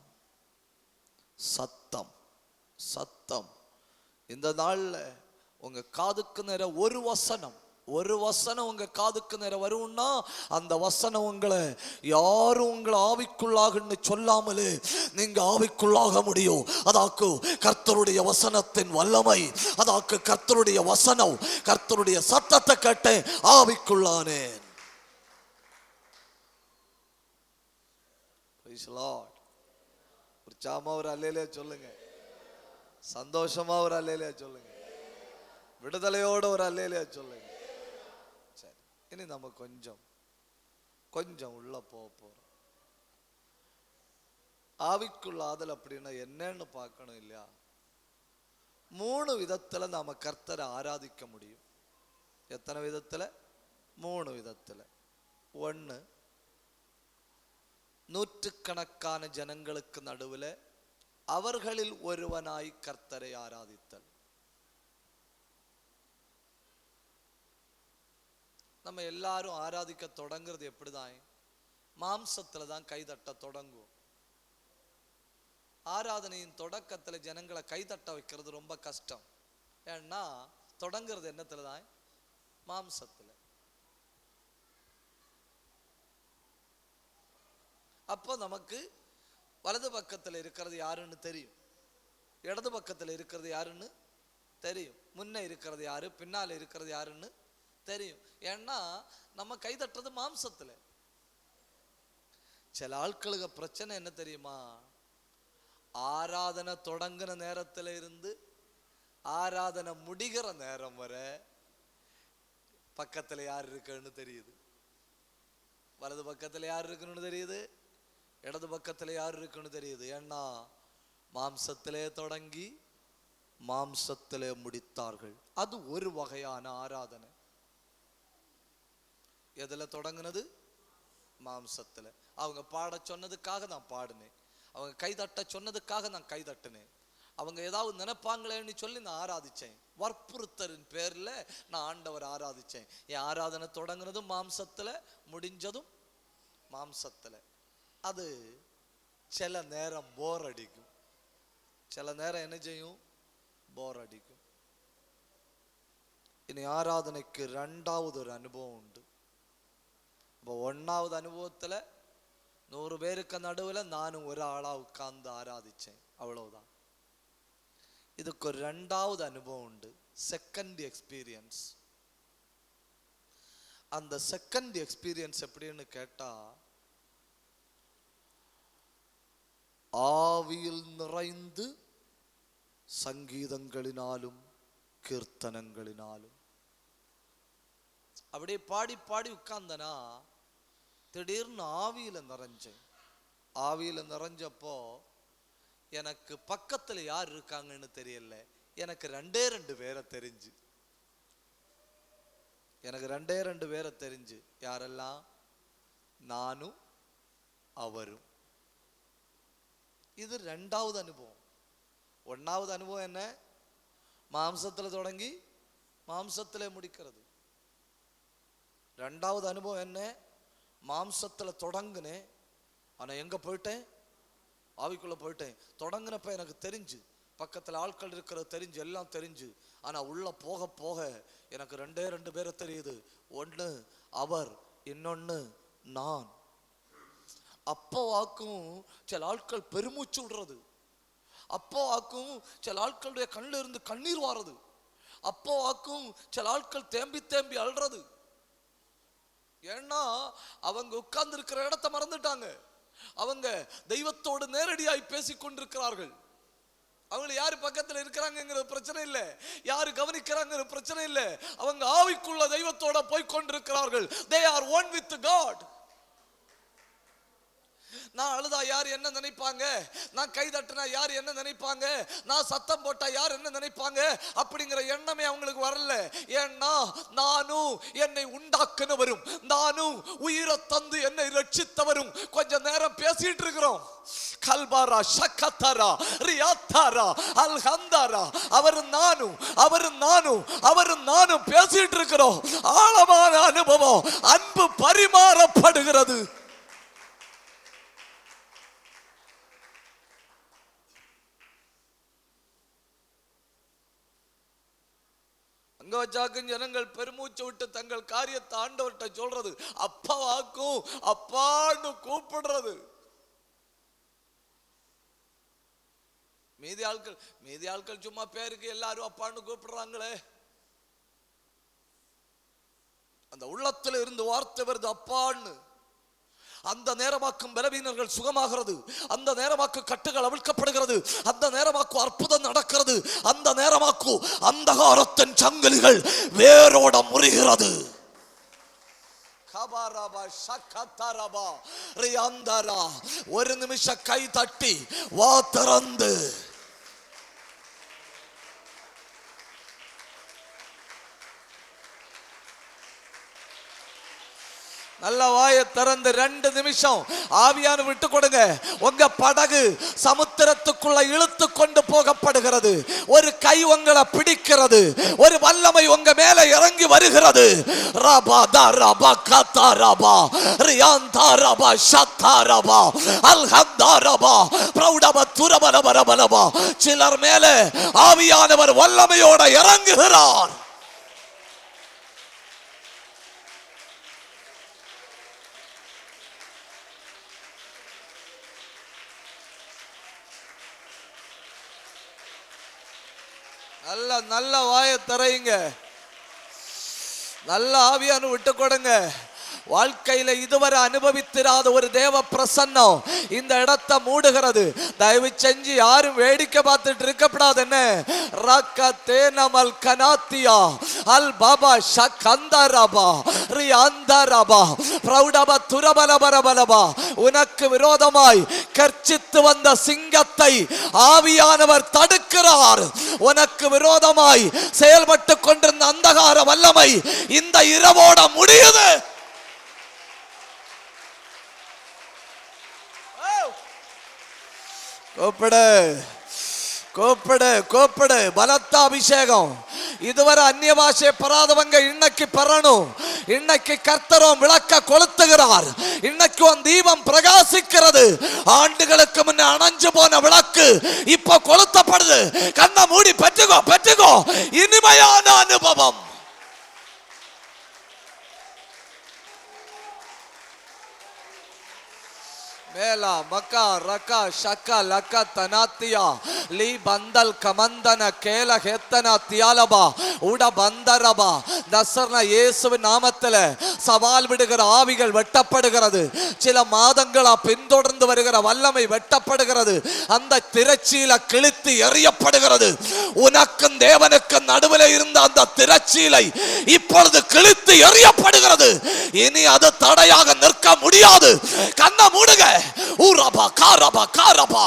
சத்தம். சத்தம். இந்த நாள்ல உங்க காதுக்கு நேர ஒரு வசனம் ஒரு வசனம் உங்க காதுக்கு நேரம் வரும்னா அந்த வசனம் உங்களை யாரும் உங்களை ஆவிக்குள்ளாகன்னு சொல்லாமலே நீங்க ஆவிக்குள்ளாக முடியும். அதாக்கு கர்த்தருடைய வசனத்தின் வல்லமை, அதாக்கு கர்த்தருடைய வசனம், கர்த்தருடைய சத்தத்தை கேட்டு ஆவிக்குள்ளானேன். உற்சாகமா ஒரு அல்லேலூயா சொல்லுங்க, சந்தோஷமா ஒரு அல்லேலூயா சொல்லுங்க, விடுதலையோட ஒரு அல்லேலூயா சொல்லுங்க. சரி, இனி நம்ம கொஞ்சம் உள்ள போறோம். ஆவிக்குள்ள ஆதல் அப்படின்னா என்னன்னு பார்க்கணும் இல்லையா? 3 விதத்துல நாம கர்த்தரை ஆராதிக்க முடியும். எத்தனை விதத்துல? 3 விதத்துல. 1, நூற்றுக்கணக்கான ஜனங்களுக்கு நடுவில் அவர்களில் ஒருவனாய் கர்த்தரை ஆராதித்தல். நம்ம எல்லாரும் ஆராதிக்க தொடங்குறது எப்படிதான்? மாம்சத்துல தான் கைதட்ட தொடங்கும். ஆராதனையின் தொடக்கத்துல ஜனங்களை கைதட்ட வைக்கிறது ரொம்ப கஷ்டம். ஏன்னா தொடங்குறது என்னத்துல தான்? மாம்சத்துல. அப்போ நமக்கு வலது பக்கத்தில் இருக்கிறது யாருன்னு தெரியும், இடது பக்கத்தில் இருக்கிறது யாருன்னு தெரியும், முன்ன இருக்கிறது யாரு, பின்னால இருக்கிறது யாருன்னு தெரியும். ஏன்னா நம்ம கைதட்டுறது மாம்சத்துல. சில ஆட்களுக்கு பிரச்சனை என்ன தெரியுமா? ஆராதனை தொடங்கின நேரத்துல இருந்து ஆராதனை முடிகிற நேரம் வரை பக்கத்துல யார் இருக்குன்னு தெரியுது, வலது பக்கத்துல யார் இருக்குன்னு தெரியுது, இடது பக்கத்துல யார் இருக்குன்னு தெரியுது. ஏன்னா மாம்சத்திலே தொடங்கி மாம்சத்திலே முடித்தார்கள். அது ஒரு வகையான ஆராதனை. எதுல தொடங்குனது? மாம்சத்துல. அவங்க பாட சொன்னதுக்காக நான் பாடினேன், அவங்க கைதட்ட சொன்னதுக்காக நான் கைதட்டினேன், அவங்க ஏதாவது நினைப்பாங்களேன்னு சொல்லி நான் ஆராதிச்சேன். வற்புறுத்தலின் பேர்ல நான் ஆண்டவர் ஆராதிச்சேன். என் ஆராதனை தொடங்குனதும் மாம்சத்துல, முடிஞ்சதும் மாம்சத்துல. அது சில நேரம் போர் அடிக்கும், சில நேரம் என்ன செய்யும்? போர் அடிக்கும். இனி ஆராதனைக்கு 2வது ஒரு அனுபவம் உண்டு. இப்போ 1வது அனுபவத்துல 100 பேருக்கு நடுவில் நானும் ஒரு ஆளா உட்கார்ந்து ஆராதிச்சேன், அவ்வளவுதான். இதுக்கு ஒரு 2வது அனுபவம் உண்டு, செகண்ட் எக்ஸ்பீரியன்ஸ். அந்த செகண்ட் எக்ஸ்பீரியன்ஸ் எப்படின்னு கேட்டா, ஆவியில் நிறைந்து சங்கீதங்களினாலும் கீர்த்தனங்களினாலும் அப்படியே பாடி பாடி உட்கார்ந்தனா திடீர்னு ஆவியில நிறைஞ்சேன். ஆவியில நிறைஞ்சப்போ எனக்கு பக்கத்துல யார் இருக்காங்கன்னு தெரியல. எனக்கு 2 பேரை தெரிஞ்சு, எனக்கு 2 பேரை தெரிஞ்சு. யாரெல்லாம்? நானும் அவரும். இது 2வது அனுபவம். 1வது அனுபவம் என்ன? மாம்சத்துல தொடங்கி மாம்சத்துல முடிக்கிறது. 2வது அனுபவம் என்ன? மாம்சத்துல தொடங்குனேன், ஆனா எங்க போயிட்டேன்? ஆவிக்குள்ள போயிட்டேன். தொடங்குனப்ப எனக்கு தெரிஞ்சு, பக்கத்துல ஆட்கள் இருக்கிறது தெரிஞ்சு, எல்லாம் தெரிஞ்சு. ஆனா உள்ள போக போக எனக்கு 2 பேரை தெரியுது. 1 அவர், இன்னொன்னு நான். அப்போ வாக்கும் சில ஆட்கள் பெருமூச்சு விடுறது, அப்போ வாக்கும் சில ஆட்களுடைய கண்ணில் இருந்து கண்ணீர் வாரது, அப்போ வாக்கும் சில ஆட்கள் தேம்பி தேம்பி அழுறது. ஏன்னா அவங்க உட்கார்ந்து இருக்கிற இடத்தை மறந்துட்டாங்க. அவங்க தெய்வத்தோடு நேரடியாய் பேசி கொண்டிருக்கிறார்கள். அவங்க யாரு பக்கத்துல இருக்கிறாங்கிற பிரச்சனை இல்லை, யாரு கவனிக்கிறாங்கிற பிரச்சனை இல்லை. அவங்க ஆவிக்குள்ள தெய்வத்தோட போய் கொண்டிருக்கிறார்கள். They are one with God. நான் அழுதா யார் என்ன நினைப்பாங்க, நான் கை தட்டினா யார் என்ன நினைப்பாங்க, நான் சத்தம் போட்டா யார் என்ன நினைப்பாங்க அப்படிங்கிற எண்ணமே அவங்களுக்கு வரல. ஏன்னா நானும் என்னை உண்டாக்குனவரும், நானும் உயிரை தந்து என்னை ரட்சித்தவரும் கொஞ்ச நேரம் பேசிட்டு இருக்கிறோம். கல்பாரா ஷக்கத்தாரா ரியாத்தாரா அல்ஹந்தாரா அவரும் நானும் பேசிட்டு இருக்கிறோம். ஆழமான அனுபவம், அன்பு பரிமாறப்படுகிறது. அங்க வச்சாக்கும் ஜனங்கள் பெருமூச்சு விட்டு தங்கள் காரியத்தை ஆண்டவர்கிட்ட சொல்றது, அப்பாவாக்கும் அப்பான்னு கூப்பிடுறது. மீதி ஆட்கள் சும்மா பேருக்கு எல்லாரும் அப்பான்னு கூப்பிடுறாங்களே. அந்த உள்ளத்துல இருந்து வார்த்தை வருது அப்பான்னு. அந்த நேரமாக்கும் பலவீனர்கள் சுகமாகிறது, அந்த நேரமாக்கும் கட்டுகள் அவிழ்க்கப்படுகிறது, அந்த நேரமாக்கும் அற்புதம் நடக்கிறது, அந்த நேரமாக்கும் அந்தகாரத்தின் சங்கிலிகள் வேரோட முறிகிறது. ஒரு நிமிஷம் கை தட்டி வா திறந்து நல்ல வாயை திறந்து 2 நிமிஷம் ஆவியான விட்டு கொடுங்க. உங்க படகு சமுத்திரத்துக்குள்ள இழுத்து கொண்டு போகப்படுகிறது. ஒரு கை உங்களை பிடிக்கிறது, ஒரு வல்லமை உங்க மேல இறங்கி வருகிறது. ரபா தா ரபா கதா ரபா ரியாந்தா ரபா ஷத்தா ரபா அல்ஹம்தா ரபா பிரௌடப துரபலபலபலபா. சிலர் மேல ஆவியானவர் வல்லமையோட இறங்குகிறார். நல்ல வாயை திறங்க, நல்ல ஆவியான விட்டு கொடுங்க. வாழ்க்கையில இதுவரை அனுபவித்திராத ஒரு தேவ பிரசன்னம் இந்த இடத்தை மூடுகிறது. தயவு செஞ்சு யாரும் வேடிக்கை பார்த்துட்டு இருக்கப்படாதுன்னு ரக்கத்தே நமல் கனாத்தியா அல் பாபா ஷக்கந்தரபா ரியாந்தரபா பிரௌடப துரபலபரபலபா. உனக்கு விரோதமாய் கர்ச்சித்து வந்த சிங்கத்தை ஆவியானவர் தடுக்கிறார். உனக்கு விரோதமாய் செயல்பட்டு கொண்டிருந்த அந்தகார வல்லமை இந்த இரவோட முடியுது. கூப்பிடு கூப்பிடு கூப்பிடு. பலத்த அபிஷேகம் இதுவரை அந்நிய பாஷை பெறாதவங்க இன்னைக்கு பெறணும். இன்னைக்கு கர்த்தரும் விளக்க கொளுத்துகிறார். இன்னைக்கு உன் தீபம் பிரகாசிக்கிறது. ஆண்டுகளுக்கு முன்ன அணைஞ்சு போன விளக்கு இப்ப கொளுத்தப்படுது. கண்ணை மூடி பெற்றுக்கோ பெற்றுக்கோ. இனிமையான அனுபவம். மேலா மக்கா ரக்கா ஷக்கா லக்கா தனாத்தியா லீ பந்தல் கமந்தன கேல ஹெத்தனா தியாலபா உட பந்தரபா. நசர்னா இயேசுவின் நாமத்தில் சவால் விடுகிற ஆவிகள் வெட்டப்படுகிறது. சில மாதங்களா பின்தொடர்ந்து வருகிற வல்லமை வெட்டப்படுகிறது. அந்த திரச்சீல கிழித்து எறியப்படுகிறது. உனக்கும் தேவனுக்கும் நடுவில் இருந்த அந்த திரச்சீலை இப்பொழுது கிழித்து எறியப்படுகிறது. இனி அது தடையாக நிற்க முடியாது. கண்ணை மூடுங்க. ஊரபா காரபா காரபா.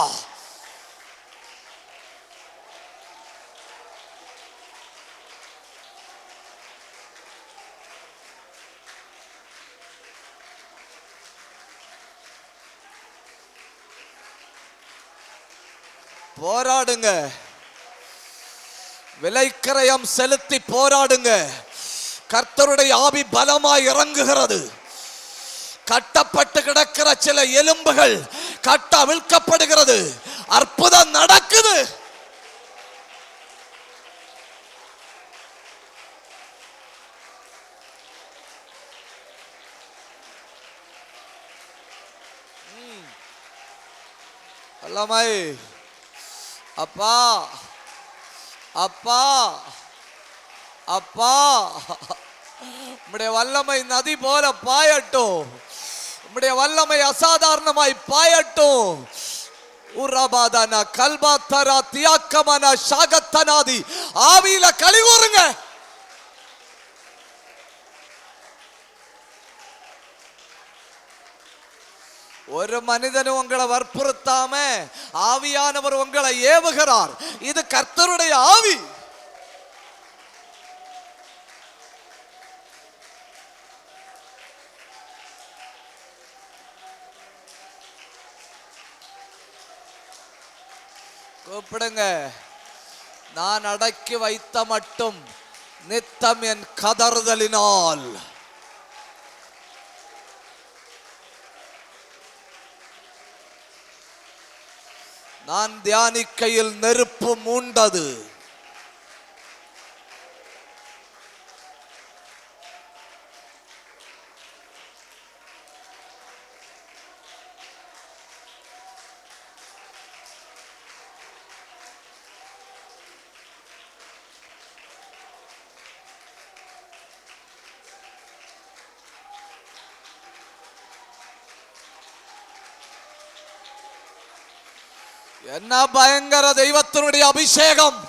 போராடுங்க, விலைக்கிரயம் செலுத்தி போராடுங்க. கர்த்தருடைய ஆவி பலமாய் இறங்குகிறது. கட்டப்பட்டு கிடக்கிற சில எலும்புகள் கட்ட அவிழ்க்கப்படுகிறது. அற்புதம் நடக்குது. வல்லமை அப்பா அப்பா அப்பா. உம்முடைய வல்லமை நதி போல பாயட்டும். உம்முடைய வல்லமை அசாதாரணமாய் பாயட்டும். உரபாதனா கல்பாத்தரா தியாக்கமனா ஷாகத்தனாதி. ஆவியில கலிகூறுங்க. ஒரு மனிதனும் உங்களை வற்புறுத்தாம ஆவியானவர் உங்களை ஏவுகிறார். இது கர்த்தருடைய ஆவி. கூப்பிடுங்க. நான் அடக்கி வைத்த மட்டும் நித்தம் என் கதறுதலினால் நான் தியானிக்கையில் நெருப்பு மூண்டது. என்ன பயங்கர தெய்வத்தினுடைய அபிஷேகம்!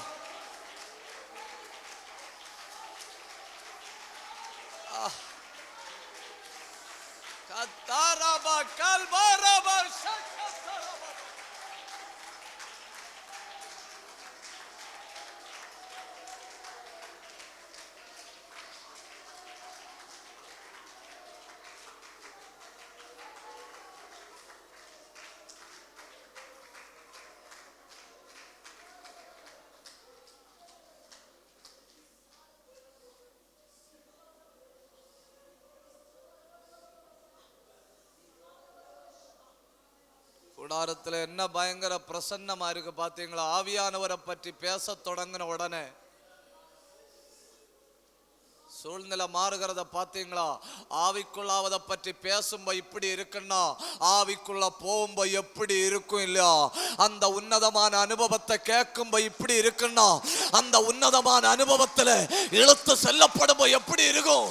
கூடாரத்தில் என்ன பயங்கர பிரசன்னமா இருக்கு பாத்தீங்களா? ஆவியானவரை பற்றி பேச தொடங்கின உடனே சூழ்நிலை மாறுகிறத பாத்தீங்களா? ஆவிக்குள்ளாவதை பற்றி பேசும்போது இப்படி இருக்குன்னா ஆவிக்குள்ள போகும்போது எப்படி இருக்கும் இல்லையா? அந்த உன்னதமான அனுபவத்தை கேட்கும்போது இப்படி இருக்குன்னா அந்த உன்னதமான அனுபவத்துல இழுத்து செல்லப்படும்போது எப்படி இருக்கும்?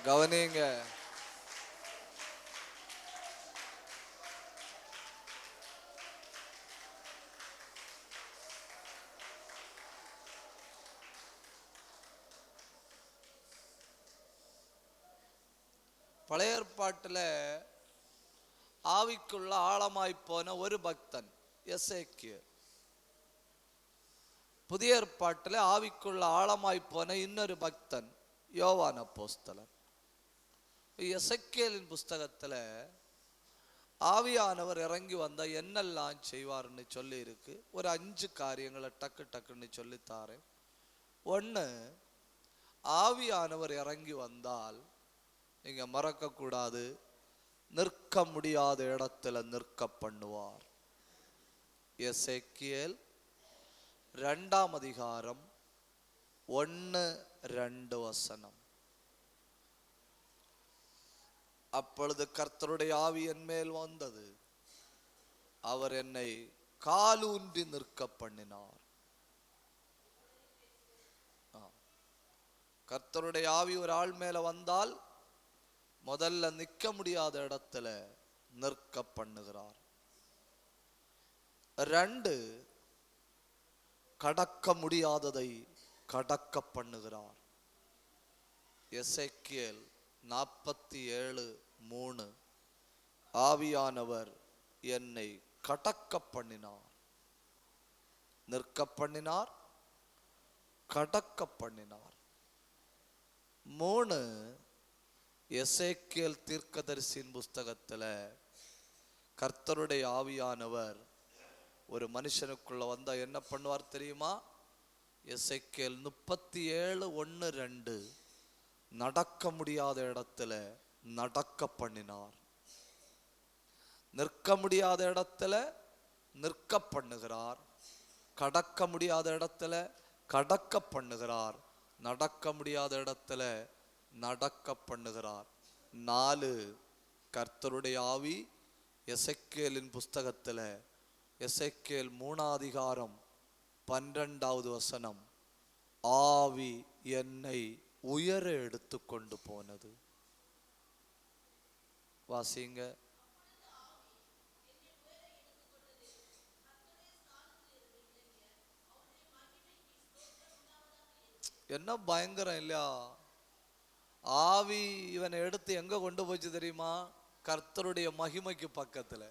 கவனிங்க. பழைய ஏற்பாட்டில் ஆவிக்குள்ள ஆழமாய் போன ஒரு பக்தன் எசேக்கியேல். புதிய ஏற்பாட்டில் ஆவிக்குள்ள ஆழமாய் போன இன்னொரு பக்தன் யோவான் அப்போஸ்தலன். எசேக்கியேலின் புஸ்தகத்தில் ஆவியானவர் இறங்கி வந்தால் என்னெல்லாம் செய்வார்னு சொல்லி இருக்கு. ஒரு 5 காரியங்களை டக்குன்னு சொல்லித்தாரேன். 1, ஆவியானவர் இறங்கி வந்தால் நீங்க மறக்க கூடாது, நிற்க முடியாத இடத்துல நிற்க பண்ணுவார். எசேக்கியேல் 2ஆம் அதிகாரம் 1-2 வசனம். அப்பொழுது கர்த்தருடைய ஆவி என் மேல் வந்தது, அவர் என்னை காலூன்றி நிற்க பண்ணினார். கர்த்தருடைய ஆவி ஒரு ஆள் மேல வந்தால் முதல்ல நிற்க முடியாத இடத்துல நிற்க பண்ணுகிறார். 2, கடக்க முடியாததை கடக்க பண்ணுகிறார். எசேக்கியேல் 47:3 ஆவியானவர் என்னை கடக்க பண்ணினார், நிற்க பண்ணினார், கடக்க பண்ணினார். 3, எசேக்கியேல் தீர்க்கதரிசியின் புஸ்தகத்தில் கர்த்தருடைய ஆவியானவர் ஒரு மனுஷனுக்குள்ள வந்தா என்ன பண்ணுவார் தெரியுமா? எசேக்கியேல் 37:1-2 நடக்க முடியாத இடத்துல நடக்க பண்ணினார். நிற்க முடியாத இடத்துல நிற்க பண்ணுகிறார், கடக்க முடியாத இடத்துல கடக்க பண்ணுகிறார், நடக்க முடியாத இடத்துல நடக்க பண்ணுகிறார். 4, கர்த்தருடைய ஆவி எசேக்கியேலின் புஸ்தகத்தில் எசேக்கியேல் 3ஆம் அதிகாரம் 12வது வசனம், ஆவி என்னை உயர எடுத்து கொண்டு போனது. வாசிங்க. என்ன பயங்கரம் இல்லையா? ஆவி இவனை எடுத்து எங்க கொண்டு போச்சு தெரியுமா? கர்த்தருடைய மகிமைக்கு பக்கத்துல.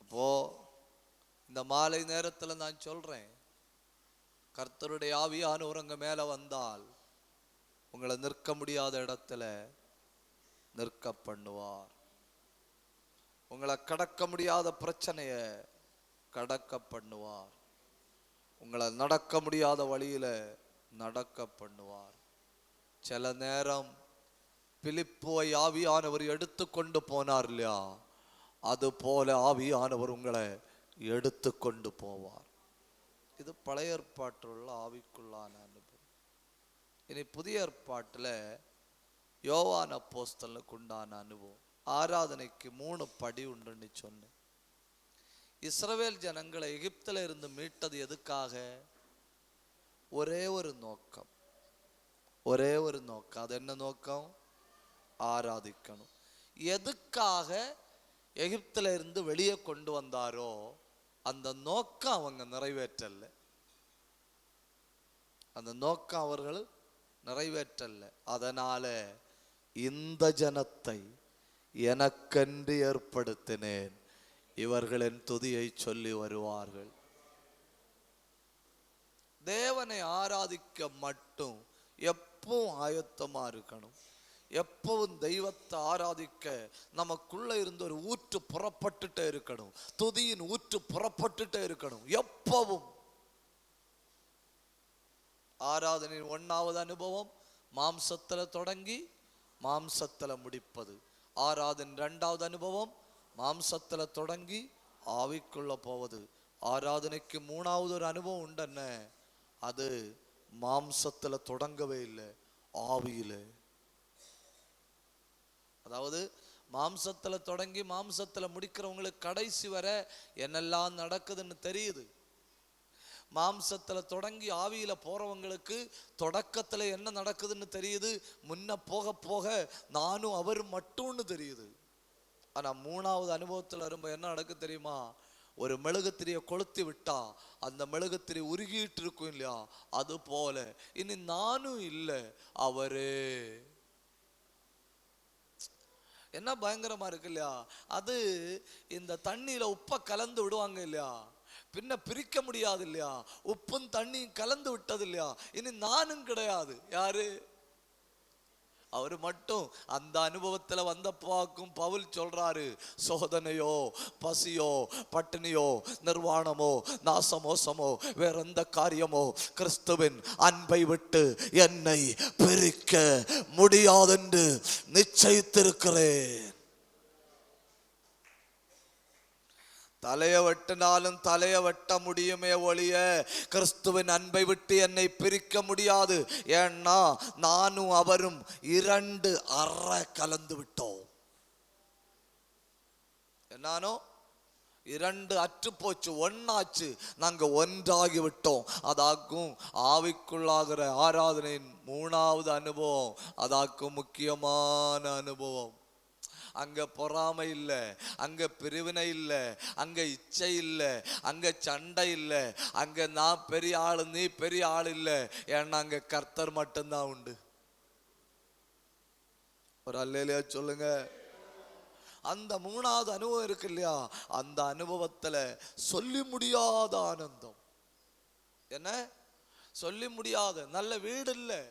அப்போ இந்த மாலை நேரத்துல நான் சொல்றேன், கர்த்தருடைய ஆவியானவர் உங்க மேல வந்தால் உங்களை நிற்க முடியாத இடத்துல நிற்க பண்ணுவார். உங்களை கடக்க முடியாத பிரச்சனைய கடக்க பண்ணுவார். உங்களை நடக்க முடியாத வழியில நடக்க பண்ணுவார். சில நேரம் பிலிப்போவை ஆவியானவர் எடுத்து கொண்டு போனார் இல்லையா? அது போல ஆவியானவர் உங்களை எடுத்து கொண்டு போவார். இது பழைய ஏற்பாட்டில் ஆவிக்குள்ளான அனுபவம். இனி புதிய ஏற்பாட்டில் யோவான் அப்போஸ்தலனுக்கு உண்டான அனுபவம். ஆராதனைக்கு 3 படி உண்டுன்னு சொன்னேன். இஸ்ரவேல் ஜனங்களை எகிப்தில் இருந்து மீட்டது எதுக்காக? ஒரே ஒரு நோக்கம், ஒரே ஒரு நோக்கம். அது என்ன நோக்கம்? ஆராதிக்கணும். எதுக்காக எகிப்தில் இருந்து வெளியே கொண்டு வந்தாரோ அந்த நோக்கம் அவங்க நிறைவேற்றல. அந்த நோக்கம் அவர்கள் நிறைவேற்றல. அதனால இந்த ஜனத்தை எனக்கென்று ஏற்படுத்தினேன், இவர்களின் துதியை சொல்லி வருவார்கள். தேவனை ஆராதிக்க மட்டும் எப்பவும் ஆயத்தமா இருக்கணும். எப்பவும் தெய்வத்தை ஆராதிக்க நமக்குள்ள இருந்து ஒரு ஊற்று புறப்பட்டுட்டே இருக்கணும். துதியின் ஊற்று புறப்பட்டுட்டே இருக்கணும் எப்பவும். ஆராதனையின் 1வது அனுபவம் மாம்சத்துல தொடங்கி மாம்சத்துல முடிப்பது. ஆராதனை 2வது அனுபவம் மாம்சத்துல தொடங்கி ஆவிக்குள்ள போவது. ஆராதனைக்கு 3வது ஒரு அனுபவம் உண்டென்ன, அது மாம்சத்துல தொடங்கவே இல்லை, ஆவியில. அதாவது மாம்சத்துல தொடங்கி மாம்சத்துல முடிக்கிறவங்களுக்கு கடைசி வரை என்னெல்லாம் நடக்குதுன்னு தெரியுது. மாம்சத்துல தொடங்கி ஆவியில போறவங்களுக்கு தொடக்கத்துல என்ன நடக்குதுன்னு தெரியுது, முன்ன போக போக நானும் அவர் மட்டும்னு தெரியுது. ஆனா 3வது அனுபவத்துல ரொம்ப என்ன நடக்கு தெரியுமா? ஒரு மெழுகுத்திரிய கொளுத்தி விட்டா அந்த மெழுகுத்திரி உருகிட்டு இருக்கும் இல்லையா, அது போல இனி நானும் இல்லை, அவரே. என்ன பயங்கரமா இருக்கு இல்லையா? அது இந்த தண்ணியில உப்பை கலந்து விடுவாங்க இல்லையா, பின்ன பிரிக்க முடியாது இல்லையா, உப்பும் தண்ணியும் கலந்து விட்டது இல்லையா, இனி நானும் கிடையாது. யாரு? அவரு மட்டும். அந்த அனுபவத்துல வந்தப்பாக்கும் பவுல் சொல்றாரு, சோதனையோ பசியோ பட்டினியோ நிர்வாணமோ நாசமோசமோ வேற எந்த காரியமோ கிறிஸ்துவின் அன்பை விட்டு என்னை பிரிக்க முடியாதென்று நிச்சயித்திருக்கிறேன். தலைய வெட்டினாலும் தலைய வெட்ட முடியுமே ஒழிய கிறிஸ்துவின் அன்பை விட்டு என்னை பிரிக்க முடியாது. ஏன்னா நானும் அவரும் 2 அறை கலந்து விட்டோம். என்னானோ 2 அற்று போச்சு, ஒன்னாச்சு, நாங்க ஒன்றாகி விட்டோம். அதாக்கும் ஆவிக்குள்ளாகிற ஆராதனையின் 3வது அனுபவம், அதாக்கும் முக்கியமான அனுபவம். அங்க பொறாமை இல்லை, அங்க பிரிவினை இல்லை, அங்க இச்சை இல்லை, அங்க சண்டை இல்லை, அங்க நான் பெரிய ஆளு நீ பெரிய ஆள் இல்லை. ஏன்னா அங்க கர்த்தர் மட்டும்தான் உண்டு. ஒரு அல்லேலூயா சொல்லுங்க. அந்த 3வது அனுபவம் இருக்கு இல்லையா, அந்த அனுபவத்துல சொல்லி முடியாத ஆனந்தம். என்ன சொல்லி முடியாத? நல்ல வீடு இல்லை,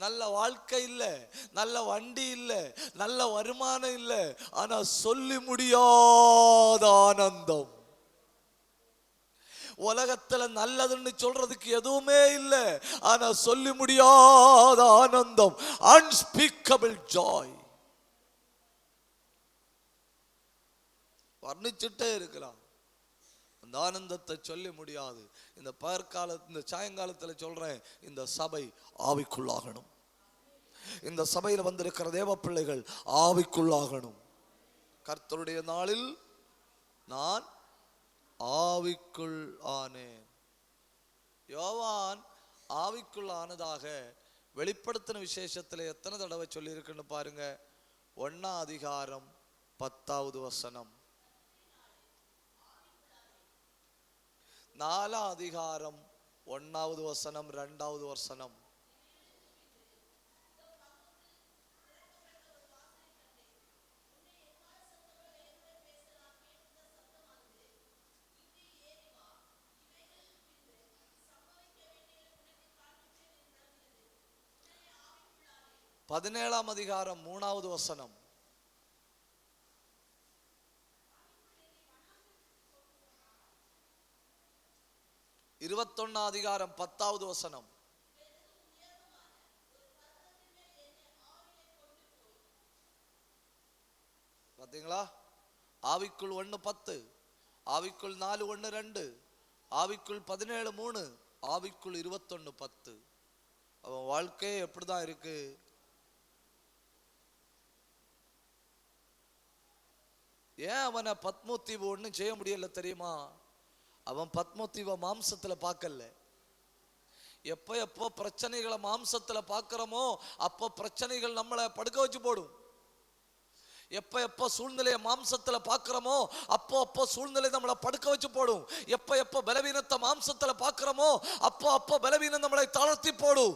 நல்ல வாழ்க்கை இல்லை, நல்ல வண்டி இல்லை, நல்ல வருமானம் இல்லை, ஆனா சொல்லி முடியாத ஆனந்தம். உலகத்துல நல்லதுன்னு சொல்றதுக்கு எதுவுமே இல்லை, ஆனா சொல்லி முடியாத ஆனந்தம். unspeakable joy. வர்ணிச்சுட்டே இருக்கலாம், அந்த ஆனந்தத்தை சொல்லி முடியாது. இந்த இந்த சாயங்காலத்துல சொல்றேன், இந்த சபை ஆவிக்குள்ளாகணும். இந்த சபையில் வந்திருக்கிற தேவ பிள்ளைகள் ஆவிக்குள்ளாகணும். கர்த்தருடைய நாளில் நான் ஆவிக்குள் ஆனேன். யோவான் ஆவிக்குள் ஆனதாக வெளிப்படுத்தின விசேஷத்துல எத்தனை தடவை சொல்லி இருக்குன்னு பாருங்க. 1ஆம் அதிகாரம் 10வது வசனம், 4ஆம் அதிகாரம் 1வது வசனம், 2வது வசனம். பதினேழாம் அதிகாரம் 3வது வசனம். இருபத்தொன்னாம் அதிகாரம் 10வது வசனம். பாத்தீங்களா? ஆவிக்குள் 1:10, ஆவிக்குள் 4:1-2, ஆவிக்குள் 17:3, ஆவிக்குள் 21:10. அவன் வாழ்க்கையே எப்படிதான் இருக்கு? ஏன் அவனை பத்மோத்தீவு ஒன்றும் செய்ய முடியல தெரியுமா? அவன் பத்மோத்தீவ மாம்சத்துல பார்க்கல. எப்போ பிரச்சனைகளை மாம்சத்துல பார்க்கிறோமோ அப்போ பிரச்சனைகள் நம்மளை படுக்க வச்சு போடும். எப்போ சூழ்நிலையை மாம்சத்துல பார்க்கிறோமோ அப்போ சூழ்நிலை நம்மளை படுக்க வச்சு போடும். எப்போ பலவீனத்தை மாம்சத்துல பார்க்கிறோமோ அப்போ பலவீனம் நம்மளை தளர்த்தி போடும்.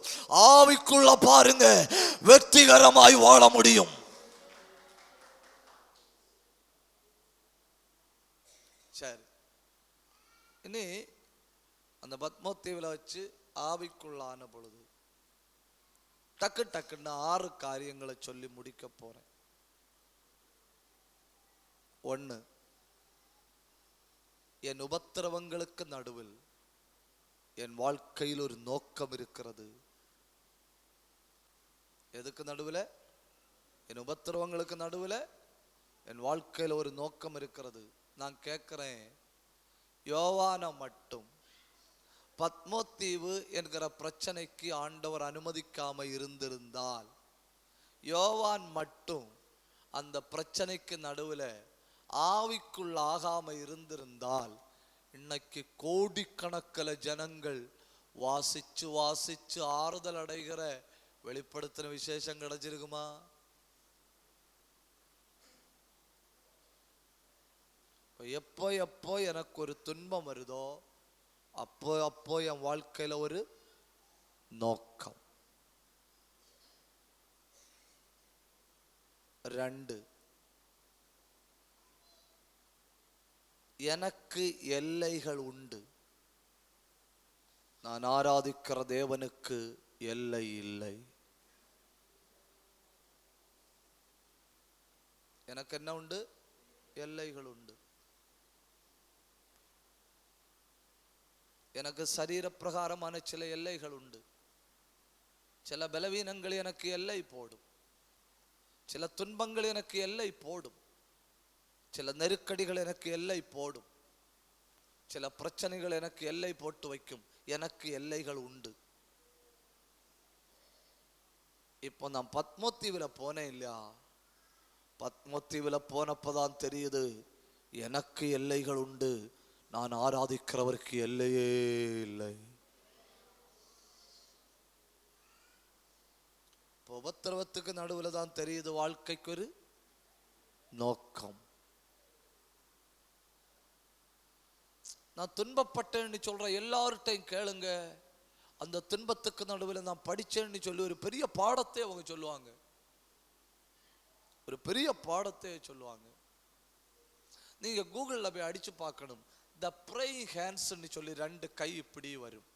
ஆவிக்குள்ள பாருங்க, வெற்றிகரமாய் வாழ முடியும். சரி, இனி அந்த பத்மோத்தீவுல வச்சு ஆவிக்குள்ளான பொழுது டக்குன்னு 6 காரியங்களை சொல்லி முடிக்க போறேன். 1, என் உபத்திரவங்களுக்கு நடுவில் என் வாழ்க்கையில் ஒரு நோக்கம் இருக்கிறது. எதுக்கு நடுவில்? என் உபத்திரவங்களுக்கு நடுவில் என் வாழ்க்கையில் ஒரு நோக்கம் இருக்கிறது. நான் கேட்கிறேன், யோவானை மட்டும் பத்மோத்தீவு என்கிற பிரச்சனைக்கு ஆண்டவர் அனுமதிக்காம இருந்திருந்தால், யோவான் மட்டும் அந்த பிரச்சனைக்கு நடுவில் ஆவிக்குள் ஆகாம இருந்திருந்தால், இன்னைக்கு கோடிக்கணக்கில் ஜனங்கள் வாசிச்சு ஆறுதல் அடைகிற வெளிப்படுத்தின விசேஷம் கிடைச்சிருக்குமா? எப்போ எனக்கு ஒரு துன்பம் வருதோ அப்போ என் வாழ்க்கையில ஒரு நோக்கம். 2, எனக்கு எல்லைகள் உண்டு. நான் ஆராதிக்கிற தேவனுக்கு எல்லை இல்லை. எனக்கு என்ன உண்டு? எல்லைகள் உண்டு. எனக்கு சரீர பிரகாரமான சில எல்லைகள் உண்டு. சில பலவீனங்கள் எனக்கு எல்லை போடும். சில துன்பங்கள் எனக்கு எல்லை போடும். சில நெருக்கடிகள் எனக்கு எல்லை போடும். சில பிரச்சனைகள் எனக்கு எல்லை போட்டு வைக்கும். எனக்கு எல்லைகள் உண்டு. இப்போ நான் பத்மோத்தீவுல போனேன் இல்லையா? பத்மோத்தீவுல போனப்பதான் தெரியுது, எனக்கு எல்லைகள் உண்டு. நான் ஆராதிக்கிறவருக்கு எல்லையே இல்லை. உபத்திரவத்துக்கு நடுவில் தான் தெரியுது வாழ்க்கைக்கு ஒரு நோக்கம். நான் துன்பப்பட்டேன்னு சொல்ற எல்லார்ட்டையும் கேளுங்க, அந்த துன்பத்துக்கு நடுவில் நான் படிச்சேன்னு சொல்லி ஒரு பெரிய பாடத்தை அவங்க சொல்லுவாங்க. ஒரு பெரிய பாடத்தை சொல்லுவாங்க. நீங்க கூகுள்ல போய் அடிச்சு பார்க்கணும். த ப்ரேயிங் ஹேண்ட்ஸ்ன்னு சொல்லி 2 கை இப்படி வரும்.